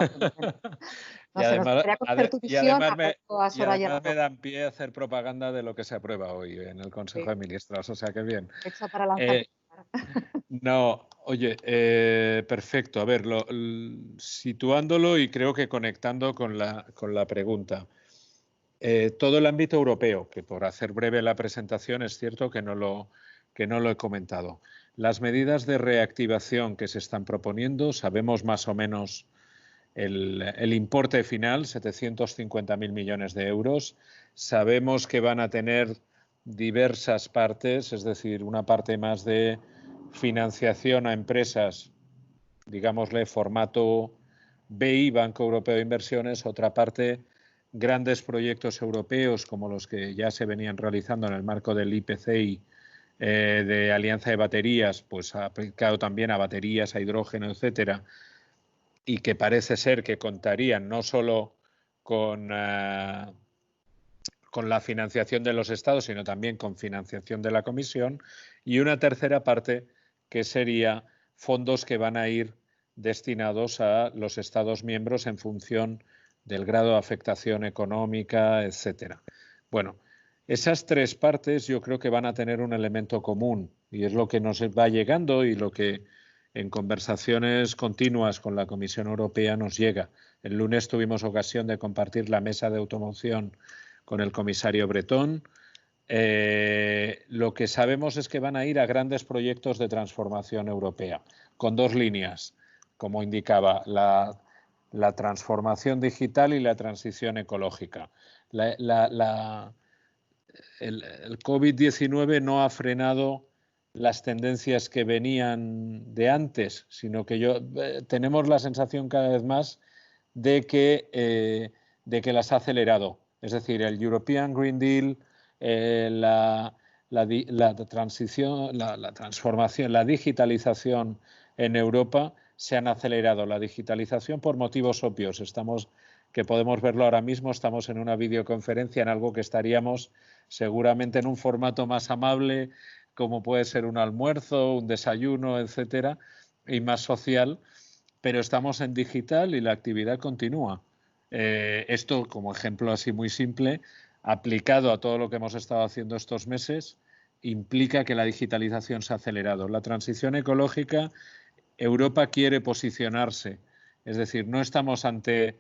no y sé, nos gustaría conocer tu visión. Además me dan pie a hacer propaganda de lo que se aprueba hoy en el Consejo de Ministros, o sea que bien. Hecha para lanzar. No, oye, perfecto. A ver, situándolo y creo que conectando con la pregunta. Todo el ámbito europeo, que por hacer breve la presentación es cierto que no lo he comentado. Las medidas de reactivación que se están proponiendo, sabemos más o menos el importe final, 750.000 millones de euros. Sabemos que van a tener diversas partes, es decir, una parte más de financiación a empresas, digámosle, formato BI, Banco Europeo de Inversiones, otra parte grandes proyectos europeos como los que ya se venían realizando en el marco del IPCEI, de alianza de baterías, pues aplicado también a baterías, a hidrógeno, etcétera, y que parece ser que contarían no solo con la financiación de los Estados, sino también con financiación de la Comisión, y una tercera parte que sería fondos que van a ir destinados a los Estados miembros en función del grado de afectación económica, etcétera. Bueno, esas tres partes yo creo que van a tener un elemento común, y es lo que nos va llegando y lo que en conversaciones continuas con la Comisión Europea nos llega. El lunes tuvimos ocasión de compartir la mesa de automoción con el comisario Breton. Lo que sabemos es que van a ir a grandes proyectos de transformación europea, con dos líneas, como indicaba, la transformación digital y la transición ecológica. El COVID-19 no ha frenado las tendencias que venían de antes, sino que tenemos la sensación cada vez más de que las ha acelerado. Es decir, el European Green Deal, la transición, la transformación, la digitalización en Europa se han acelerado la digitalización por motivos obvios. Que podemos verlo ahora mismo, estamos en una videoconferencia en algo que estaríamos seguramente en un formato más amable, como puede ser un almuerzo, un desayuno, etcétera, y más social, pero estamos en digital y la actividad continúa. Esto, como ejemplo así muy simple, aplicado a todo lo que hemos estado haciendo estos meses, implica que la digitalización se ha acelerado. La transición ecológica, Europa quiere posicionarse, es decir, no estamos ante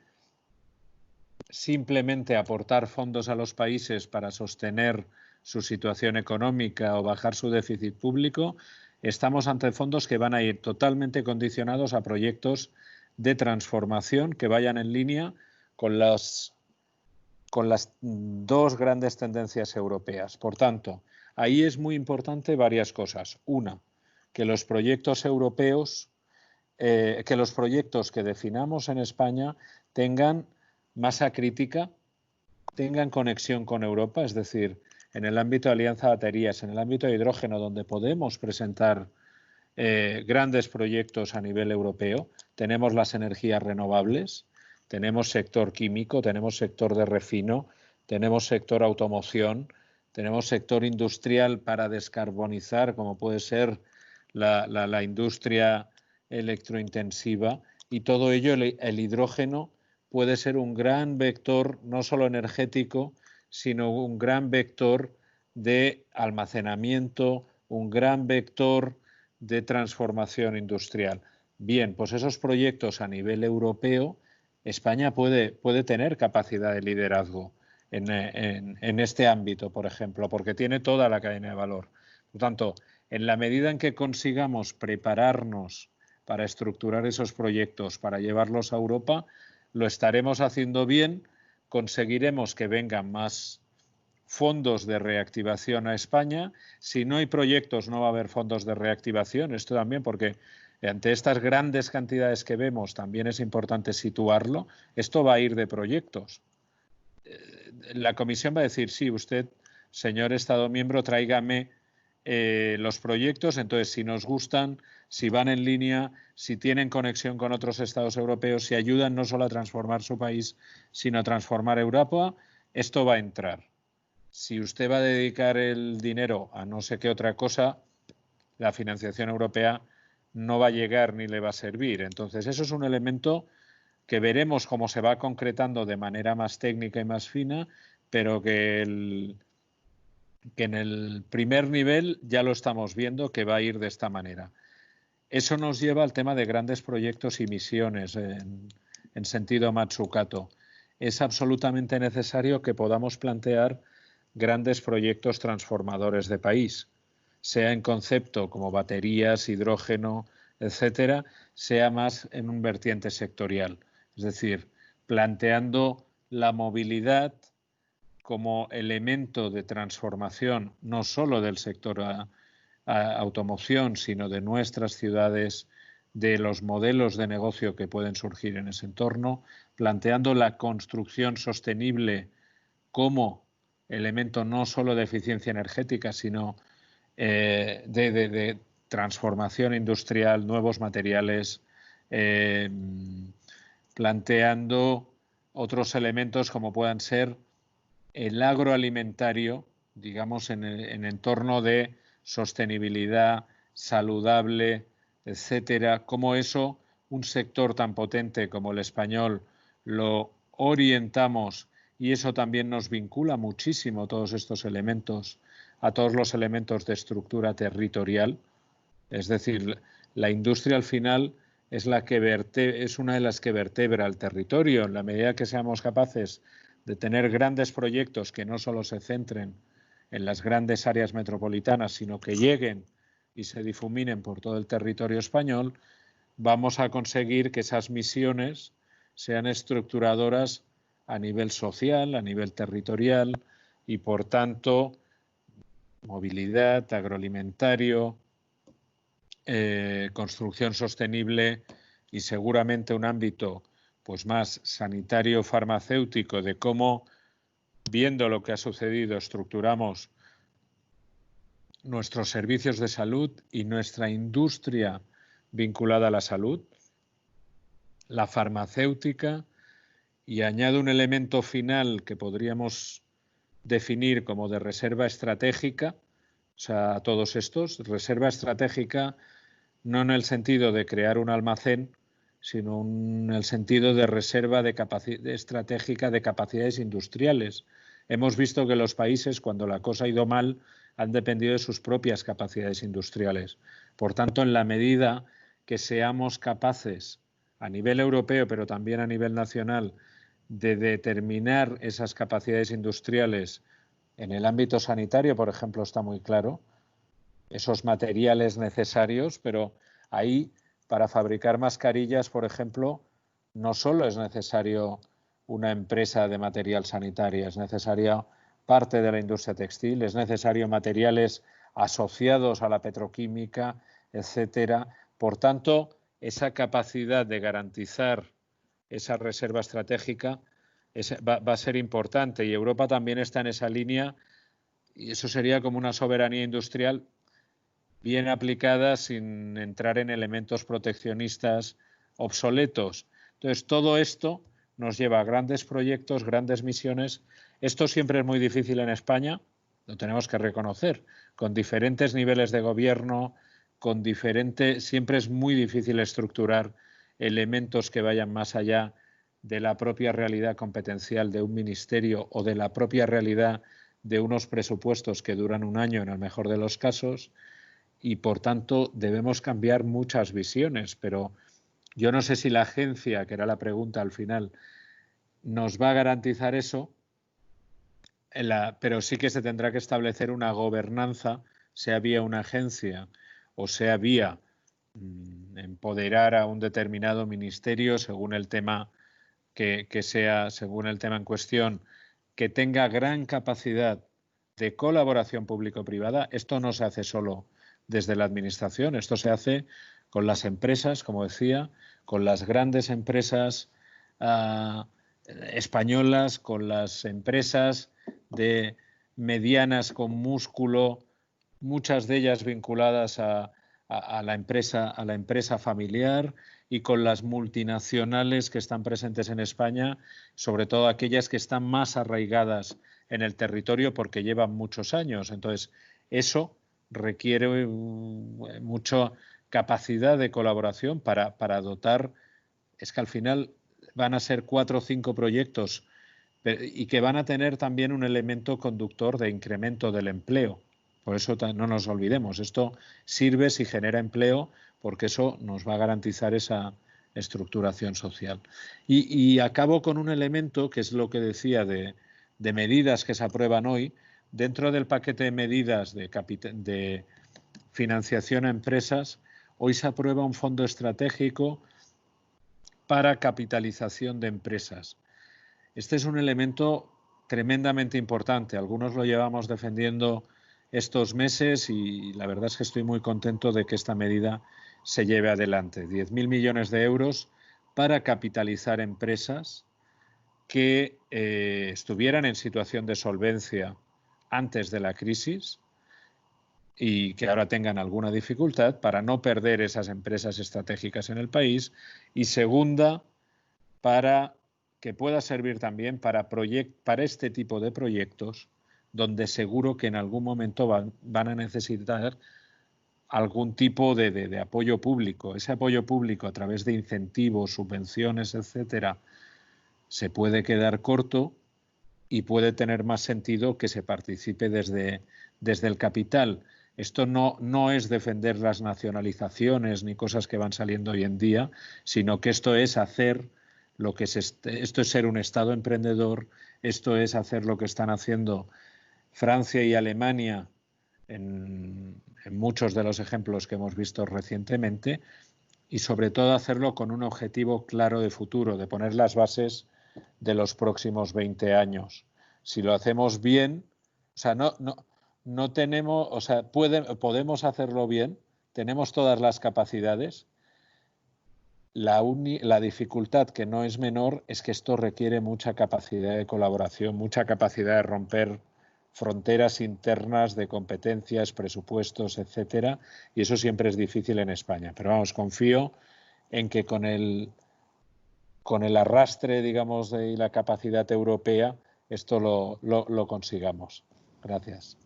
simplemente aportar fondos a los países para sostener su situación económica o bajar su déficit público, estamos ante fondos que van a ir totalmente condicionados a proyectos de transformación que vayan en línea con las dos grandes tendencias europeas. Por tanto, ahí es muy importante varias cosas. Una, que los proyectos europeos, que los proyectos que definamos en España tengan masa crítica, tengan conexión con Europa, es decir, en el ámbito de alianza de baterías, en el ámbito de hidrógeno, donde podemos presentar grandes proyectos a nivel europeo, tenemos las energías renovables, tenemos sector químico, tenemos sector de refino, tenemos sector automoción, tenemos sector industrial para descarbonizar, como puede ser la industria electrointensiva, y todo ello, el hidrógeno puede ser un gran vector, no solo energético, sino un gran vector de almacenamiento, un gran vector de transformación industrial. Bien, pues esos proyectos a nivel europeo, España puede tener capacidad de liderazgo en este ámbito, por ejemplo, porque tiene toda la cadena de valor. Por tanto, en la medida en que consigamos prepararnos para estructurar esos proyectos, para llevarlos a Europa, lo estaremos haciendo bien, conseguiremos que vengan más fondos de reactivación a España. Si no hay proyectos, no va a haber fondos de reactivación. Esto también porque ante estas grandes cantidades que vemos también es importante situarlo. Esto va a ir de proyectos. La Comisión va a decir, sí, usted, señor Estado miembro, tráigame los proyectos, entonces si nos gustan, si van en línea, si tienen conexión con otros estados europeos, si ayudan no solo a transformar su país, sino a transformar Europa, esto va a entrar. Si usted va a dedicar el dinero a no sé qué otra cosa, la financiación europea no va a llegar ni le va a servir. Entonces, eso es un elemento que veremos cómo se va concretando de manera más técnica y más fina, pero que en el primer nivel ya lo estamos viendo que va a ir de esta manera. Eso nos lleva al tema de grandes proyectos y misiones en sentido Matsukato. Es absolutamente necesario que podamos plantear grandes proyectos transformadores de país, sea en concepto como baterías, hidrógeno, etcétera, sea más en un vertiente sectorial. Es decir, planteando la movilidad como elemento de transformación no solo del sector automoción, sino de nuestras ciudades, de los modelos de negocio que pueden surgir en ese entorno, planteando la construcción sostenible como elemento no solo de eficiencia energética, sino de transformación industrial, nuevos materiales, planteando otros elementos como puedan ser el agroalimentario, digamos, en entorno de sostenibilidad saludable, etcétera, cómo eso, un sector tan potente como el español, lo orientamos, y eso también nos vincula muchísimo, todos estos elementos, a todos los elementos de estructura territorial. Es decir, la industria al final es una de las que vertebra el territorio. En la medida que seamos capaces de tener grandes proyectos que no solo se centren en las grandes áreas metropolitanas, sino que lleguen y se difuminen por todo el territorio español, vamos a conseguir que esas misiones sean estructuradoras a nivel social, a nivel territorial, y por tanto movilidad, agroalimentario, construcción sostenible y seguramente un ámbito pues más sanitario farmacéutico, de cómo, viendo lo que ha sucedido, estructuramos nuestros servicios de salud y nuestra industria vinculada a la salud. la farmacéutica, y añado un elemento final que podríamos definir como de reserva estratégica, o sea, a todos estos, reserva estratégica no en el sentido de crear un almacén, sino en el sentido de reserva estratégica de capacidades industriales. Hemos visto que los países, cuando la cosa ha ido mal, han dependido de sus propias capacidades industriales. Por tanto, en la medida que seamos capaces, a nivel europeo, pero también a nivel nacional, de determinar esas capacidades industriales en el ámbito sanitario, por ejemplo, está muy claro, esos materiales necesarios, pero ahí, para fabricar mascarillas, por ejemplo, no solo es necesario una empresa de material sanitario, es necesaria parte de la industria textil, es necesario materiales asociados a la petroquímica, etcétera. Por tanto, esa capacidad de garantizar esa reserva estratégica va a ser importante, y Europa también está en esa línea, y eso sería como una soberanía industrial bien aplicada sin entrar en elementos proteccionistas obsoletos. Entonces, todo esto nos lleva a grandes proyectos, grandes misiones. Esto siempre es muy difícil en España, lo tenemos que reconocer, con diferentes niveles de gobierno, siempre es muy difícil estructurar elementos que vayan más allá de la propia realidad competencial de un ministerio o de la propia realidad de unos presupuestos que duran un año en el mejor de los casos, y por tanto debemos cambiar muchas visiones, pero yo no sé si la agencia, que era la pregunta al final, nos va a garantizar eso, pero sí que se tendrá que establecer una gobernanza, sea vía una agencia o sea vía empoderar a un determinado ministerio según el tema que sea, según el tema en cuestión, que tenga gran capacidad de colaboración público-privada. Esto no se hace solo desde la administración, esto se hace con las empresas, como decía, con las grandes empresas españolas, con las empresas de medianas con músculo, muchas de ellas vinculadas a la empresa familiar, y con las multinacionales que están presentes en España, sobre todo aquellas que están más arraigadas en el territorio porque llevan muchos años. Entonces, eso requiere mucha capacidad de colaboración para dotar. Es que al final van a ser 4 o 5 proyectos y que van a tener también un elemento conductor de incremento del empleo. Por eso no nos olvidemos, esto sirve si genera empleo, porque eso nos va a garantizar esa estructuración social. Y acabo con un elemento que es lo que decía de medidas que se aprueban hoy. Dentro del paquete de medidas de financiación a empresas, hoy se aprueba un fondo estratégico para capitalización de empresas. Este es un elemento tremendamente importante. Algunos lo llevamos defendiendo estos meses y la verdad es que estoy muy contento de que esta medida se lleve adelante. 10.000 millones de euros para capitalizar empresas que estuvieran en situación de solvencia antes de la crisis y que ahora tengan alguna dificultad, para no perder esas empresas estratégicas en el país. Y segunda, para que pueda servir también para este tipo de proyectos donde seguro que en algún momento van a necesitar algún tipo de apoyo público. Ese apoyo público a través de incentivos, subvenciones, etcétera, se puede quedar corto y puede tener más sentido que se participe desde el capital. Esto no es defender las nacionalizaciones ni cosas que van saliendo hoy en día, sino que esto es hacer esto es ser un Estado emprendedor, esto es hacer lo que están haciendo Francia y Alemania en muchos de los ejemplos que hemos visto recientemente, y sobre todo hacerlo con un objetivo claro de futuro, de poner las bases de los próximos 20 años. Si lo hacemos bien, o sea, no tenemos, o sea, podemos hacerlo bien, tenemos todas las capacidades. La dificultad, que no es menor, es que esto requiere mucha capacidad de colaboración, mucha capacidad de romper fronteras internas de competencias, presupuestos, etcétera, y eso siempre es difícil en España. Pero vamos, confío en que con el con el arrastre, digamos, y la capacidad europea, esto lo consigamos. Gracias.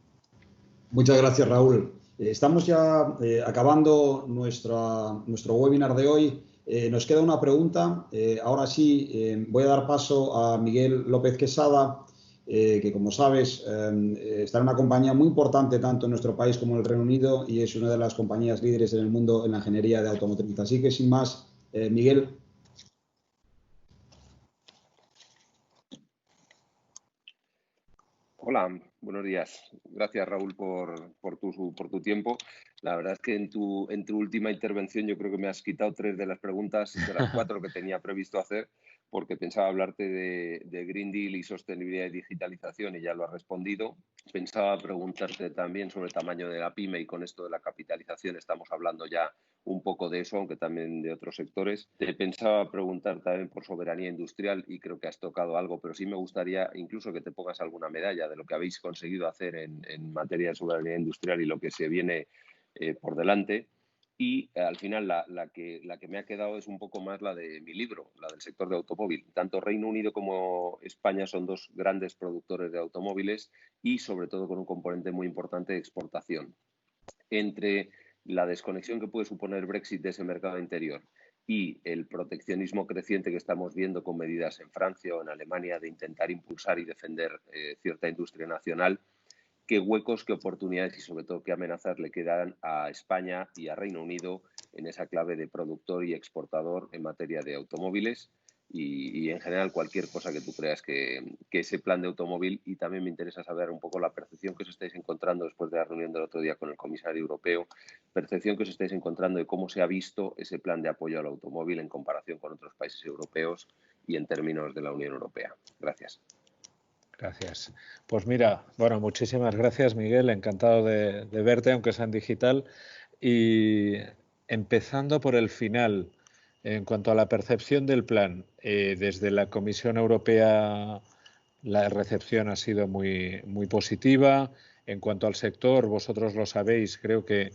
Muchas gracias, Raúl. Estamos ya acabando nuestro webinar de hoy. Nos queda una pregunta. Ahora sí, voy a dar paso a Miguel López Quesada, que como sabes está en una compañía muy importante tanto en nuestro país como en el Reino Unido y es una de las compañías líderes en el mundo en la ingeniería de automotriz. Así que sin más, Miguel. Hola, buenos días. Gracias, Raúl, por tu tiempo. La verdad es que en tu última intervención yo creo que me has quitado 3 de las preguntas, de las 4 que tenía previsto hacer, porque pensaba hablarte de Green Deal y sostenibilidad y digitalización y ya lo has respondido. Pensaba preguntarte también sobre el tamaño de la pyme y con esto de la capitalización estamos hablando ya un poco de eso, aunque también de otros sectores. Te pensaba preguntar también por soberanía industrial y creo que has tocado algo, pero sí me gustaría incluso que te pongas alguna medalla de lo que habéis conseguido hacer en materia de soberanía industrial y lo que se viene por delante. Y al final la que me ha quedado es un poco más la de mi libro, la del sector de automóvil. Tanto Reino Unido como España son 2 grandes productores de automóviles y sobre todo con un componente muy importante de exportación. Entre la desconexión que puede suponer Brexit de ese mercado interior y el proteccionismo creciente que estamos viendo con medidas en Francia o en Alemania de intentar impulsar y defender cierta industria nacional, qué huecos, qué oportunidades y sobre todo qué amenazas le quedan a España y a Reino Unido en esa clave de productor y exportador en materia de automóviles y en general cualquier cosa que tú creas que ese plan de automóvil. Y también me interesa saber un poco la percepción que os estáis encontrando después de la reunión del otro día con el comisario europeo, percepción que os estáis encontrando de cómo se ha visto ese plan de apoyo al automóvil en comparación con otros países europeos y en términos de la Unión Europea. Gracias. Gracias. Pues mira, bueno, muchísimas gracias, Miguel. Encantado de verte, aunque sea en digital. Y empezando por el final, en cuanto a la percepción del plan, desde la Comisión Europea la recepción ha sido muy positiva. En cuanto al sector, vosotros lo sabéis, creo que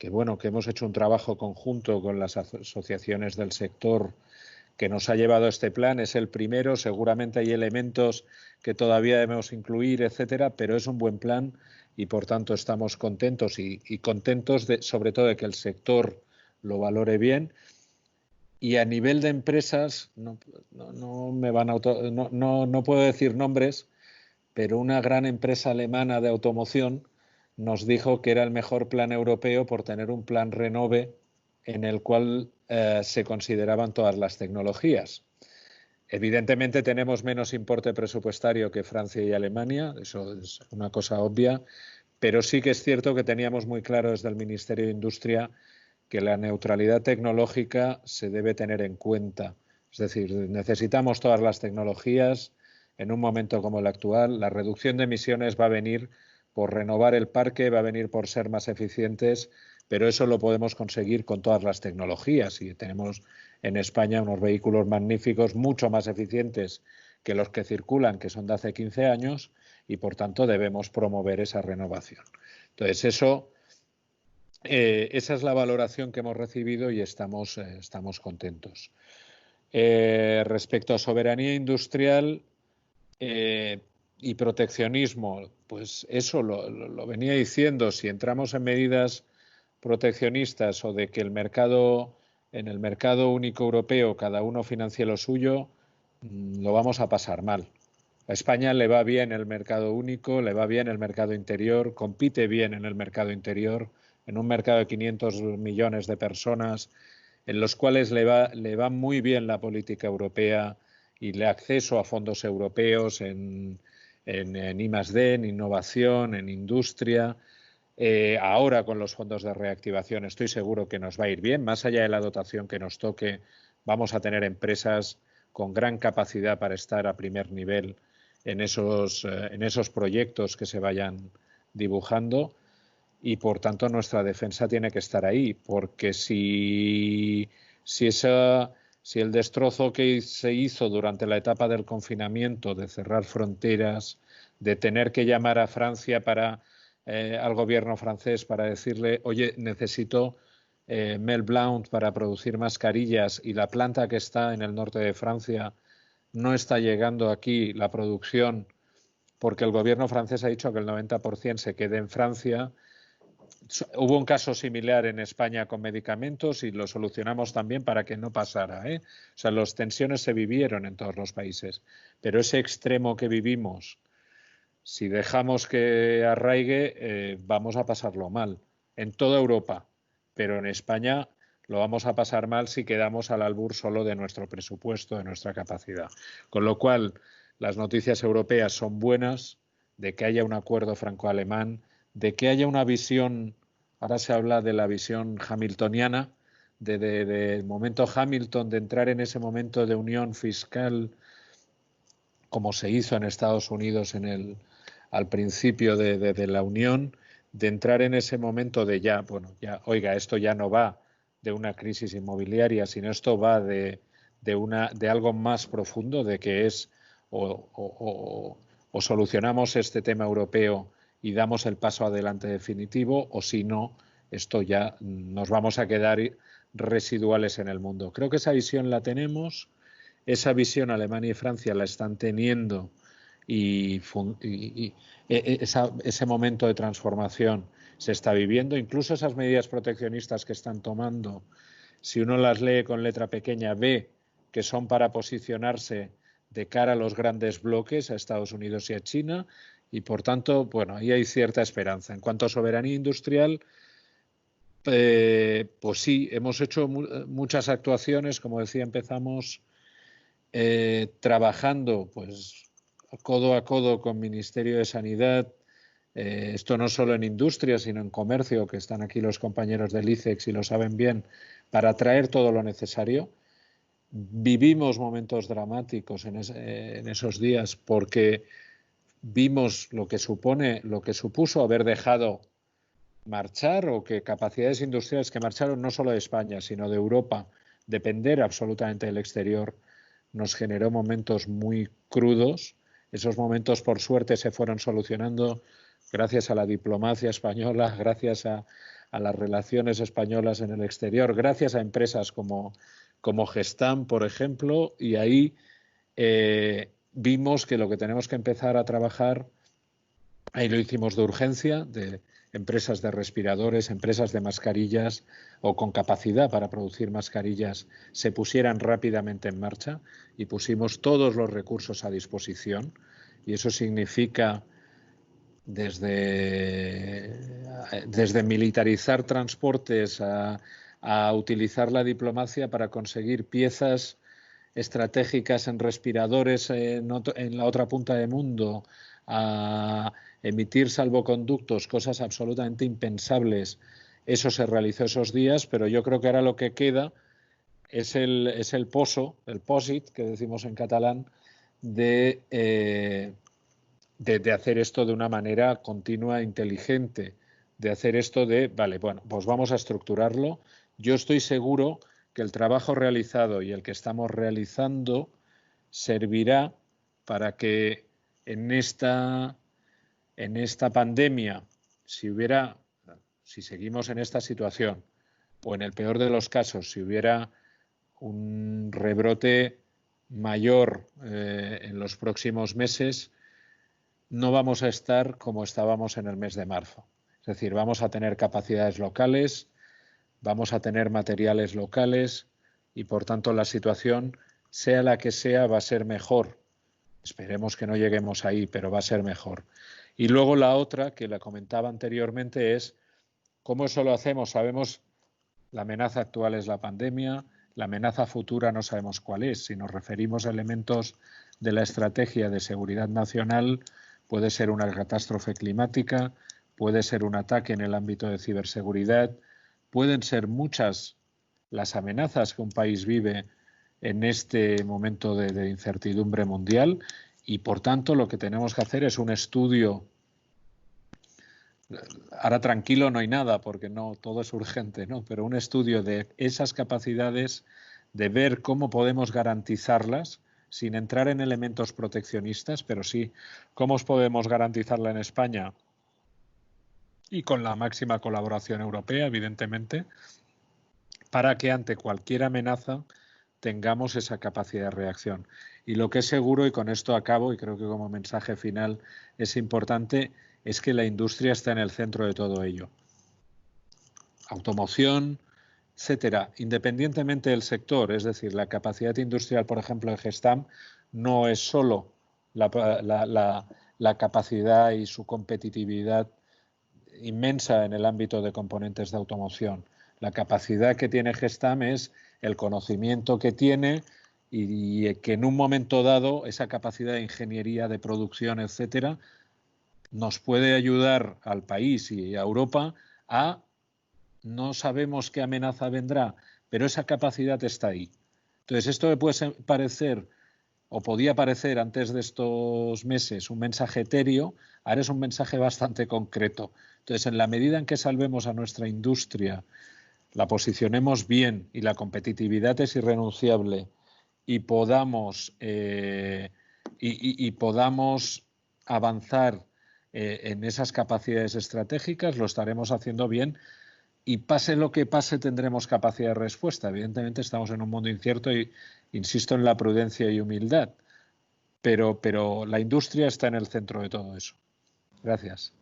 hemos hecho un trabajo conjunto con las asociaciones del sector que nos ha llevado a este plan. Es el primero, seguramente hay elementos que todavía debemos incluir, etcétera, pero es un buen plan y por tanto estamos contentos y contentos sobre todo de que el sector lo valore bien. Y a nivel de empresas, no puedo decir nombres, pero una gran empresa alemana de automoción nos dijo que era el mejor plan europeo por tener un plan Renove en el cual se consideraban todas las tecnologías. Evidentemente tenemos menos importe presupuestario que Francia y Alemania, eso es una cosa obvia, pero sí que es cierto que teníamos muy claro desde el Ministerio de Industria que la neutralidad tecnológica se debe tener en cuenta. Es decir, necesitamos todas las tecnologías en un momento como el actual. La reducción de emisiones va a venir por renovar el parque, va a venir por ser más eficientes, pero eso lo podemos conseguir con todas las tecnologías y tenemos en España unos vehículos magníficos, mucho más eficientes que los que circulan, que son de hace 15 años, y por tanto debemos promover esa renovación. Entonces, esa es la valoración que hemos recibido y estamos contentos. Respecto a soberanía industrial y proteccionismo, pues eso lo venía diciendo. Si entramos en medidas proteccionistas o de que en el mercado único europeo cada uno financie lo suyo, lo vamos a pasar mal. A España le va bien el mercado único, le va bien el mercado interior, compite bien en el mercado interior, en un mercado de 500 millones de personas, en los cuales le va muy bien la política europea y el acceso a fondos europeos en I+D, en innovación, en industria. Ahora con los fondos de reactivación estoy seguro que nos va a ir bien. Más allá de la dotación que nos toque, vamos a tener empresas con gran capacidad para estar a primer nivel en esos proyectos que se vayan dibujando y por tanto nuestra defensa tiene que estar ahí, porque si el destrozo que se hizo durante la etapa del confinamiento, de cerrar fronteras, de tener que llamar a Francia al gobierno francés para decirle, oye, necesito Mel Blount para producir mascarillas y la planta que está en el norte de Francia no está llegando aquí la producción porque el gobierno francés ha dicho que el 90% se quede en Francia. Hubo un caso similar en España con medicamentos y lo solucionamos también para que no pasara, ¿eh? O sea, las tensiones se vivieron en todos los países, pero ese extremo que vivimos, si dejamos que arraigue, vamos a pasarlo mal en toda Europa, pero en España lo vamos a pasar mal si quedamos al albur solo de nuestro presupuesto, de nuestra capacidad. Con lo cual, las noticias europeas son buenas, de que haya un acuerdo franco-alemán, de que haya una visión, ahora se habla de la visión hamiltoniana, del momento Hamilton, de entrar en ese momento de unión fiscal, como se hizo en Estados Unidos al principio de la unión, de entrar en ese momento de ya, bueno, ya, oiga, esto ya no va de una crisis inmobiliaria, sino esto va de algo más profundo, de que es o solucionamos este tema europeo y damos el paso adelante definitivo, o si no, esto ya nos vamos a quedar residuales en el mundo. Creo que esa visión la tenemos, esa visión Alemania y Francia la están teniendo y ese momento de transformación se está viviendo. Incluso esas medidas proteccionistas que están tomando, si uno las lee con letra pequeña, ve que son para posicionarse de cara a los grandes bloques, a Estados Unidos y a China, y por tanto, bueno, ahí hay cierta esperanza. En cuanto a soberanía industrial, pues sí, hemos hecho muchas actuaciones, como decía, empezamos trabajando pues codo a codo con Ministerio de Sanidad, esto no solo en industria, sino en comercio, que están aquí los compañeros del ICEX y lo saben bien, para traer todo lo necesario. Vivimos momentos dramáticos en esos días porque vimos lo que supuso haber dejado marchar, o que capacidades industriales que marcharon no solo de España, sino de Europa, depender absolutamente del exterior, nos generó momentos muy crudos. Esos momentos, por suerte, se fueron solucionando gracias a la diplomacia española, gracias a las relaciones españolas en el exterior, gracias a empresas como Gestamp, por ejemplo, y ahí vimos que lo que tenemos que empezar a trabajar, ahí lo hicimos de urgencia, de empresas de respiradores, empresas de mascarillas o con capacidad para producir mascarillas se pusieran rápidamente en marcha y pusimos todos los recursos a disposición, y eso significa desde militarizar transportes a utilizar la diplomacia para conseguir piezas estratégicas en respiradores en la otra punta del mundo, a emitir salvoconductos, cosas absolutamente impensables. Eso se realizó esos días, pero yo creo que ahora lo que queda es el POSIT, que decimos en catalán, de hacer esto de una manera continua, inteligente, de hacer esto vale, bueno, pues vamos a estructurarlo. Yo estoy seguro que el trabajo realizado y el que estamos realizando servirá para que en esta pandemia, si seguimos en esta situación, o en el peor de los casos, si hubiera un rebrote mayor en los próximos meses, no vamos a estar como estábamos en el mes de marzo. Es decir, vamos a tener capacidades locales, vamos a tener materiales locales y, por tanto, la situación, sea la que sea, va a ser mejor. Esperemos que no lleguemos ahí, pero va a ser mejor. Y luego la otra, que la comentaba anteriormente, es cómo eso lo hacemos. Sabemos, la amenaza actual es la pandemia, la amenaza futura no sabemos cuál es. Si nos referimos a elementos de la estrategia de seguridad nacional, puede ser una catástrofe climática, puede ser un ataque en el ámbito de ciberseguridad, pueden ser muchas las amenazas que un país vive en este momento de incertidumbre mundial, y por tanto lo que tenemos que hacer es un estudio. Ahora tranquilo no hay nada porque no todo es urgente, ¿no? Pero un estudio de esas capacidades, de ver cómo podemos garantizarlas sin entrar en elementos proteccionistas, pero sí cómo podemos garantizarla en España y con la máxima colaboración europea, evidentemente, para que ante cualquier amenaza tengamos esa capacidad de reacción. Y lo que es seguro, y con esto acabo, y creo que como mensaje final es importante, es que la industria está en el centro de todo ello. Automoción, etcétera, independientemente del sector, es decir, la capacidad industrial, por ejemplo, de Gestamp no es solo la capacidad y su competitividad inmensa en el ámbito de componentes de automoción. La capacidad que tiene Gestamp es el conocimiento que tiene y que en un momento dado esa capacidad de ingeniería, de producción, etcétera, nos puede ayudar al país y a Europa a, no sabemos qué amenaza vendrá, pero esa capacidad está ahí. Entonces, esto me puede parecer, o podía parecer antes de estos meses, un mensaje etéreo, ahora es un mensaje bastante concreto. Entonces, en la medida en que salvemos a nuestra industria, la posicionemos bien y la competitividad es irrenunciable y podamos avanzar en esas capacidades estratégicas, lo estaremos haciendo bien y pase lo que pase tendremos capacidad de respuesta. Evidentemente estamos en un mundo incierto y insisto en la prudencia y humildad, pero la industria está en el centro de todo eso. Gracias.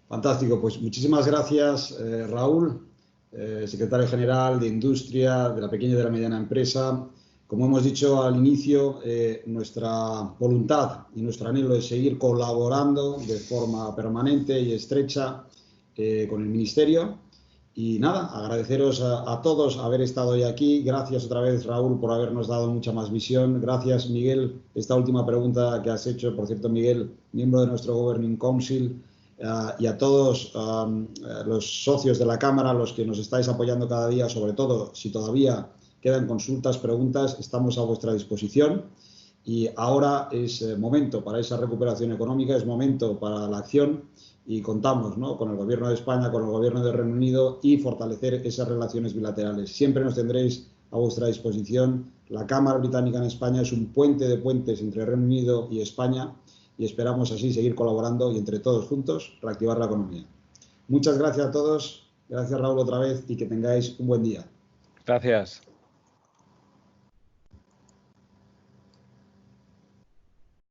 Fantástico, pues muchísimas gracias, Raúl, secretario general de Industria de la pequeña y de la mediana empresa. Como hemos dicho al inicio, nuestra voluntad y nuestro anhelo es seguir colaborando de forma permanente y estrecha con el Ministerio. Y nada, agradeceros a todos haber estado hoy aquí. Gracias otra vez, Raúl, por habernos dado mucha más visión. Gracias, Miguel. Esta última pregunta que has hecho, por cierto, Miguel, miembro de nuestro Governing Council, y a todos los socios de la Cámara, los que nos estáis apoyando cada día, sobre todo si todavía quedan consultas, preguntas, estamos a vuestra disposición. Y ahora es momento para esa recuperación económica, es momento para la acción y contamos, ¿no?, con el Gobierno de España, con el Gobierno del Reino Unido y fortalecer esas relaciones bilaterales. Siempre nos tendréis a vuestra disposición. La Cámara Británica en España es un puente de puentes entre Reino Unido y España y esperamos así seguir colaborando y entre todos juntos reactivar la economía. Muchas gracias a todos, gracias Raúl otra vez y que tengáis un buen día. Gracias.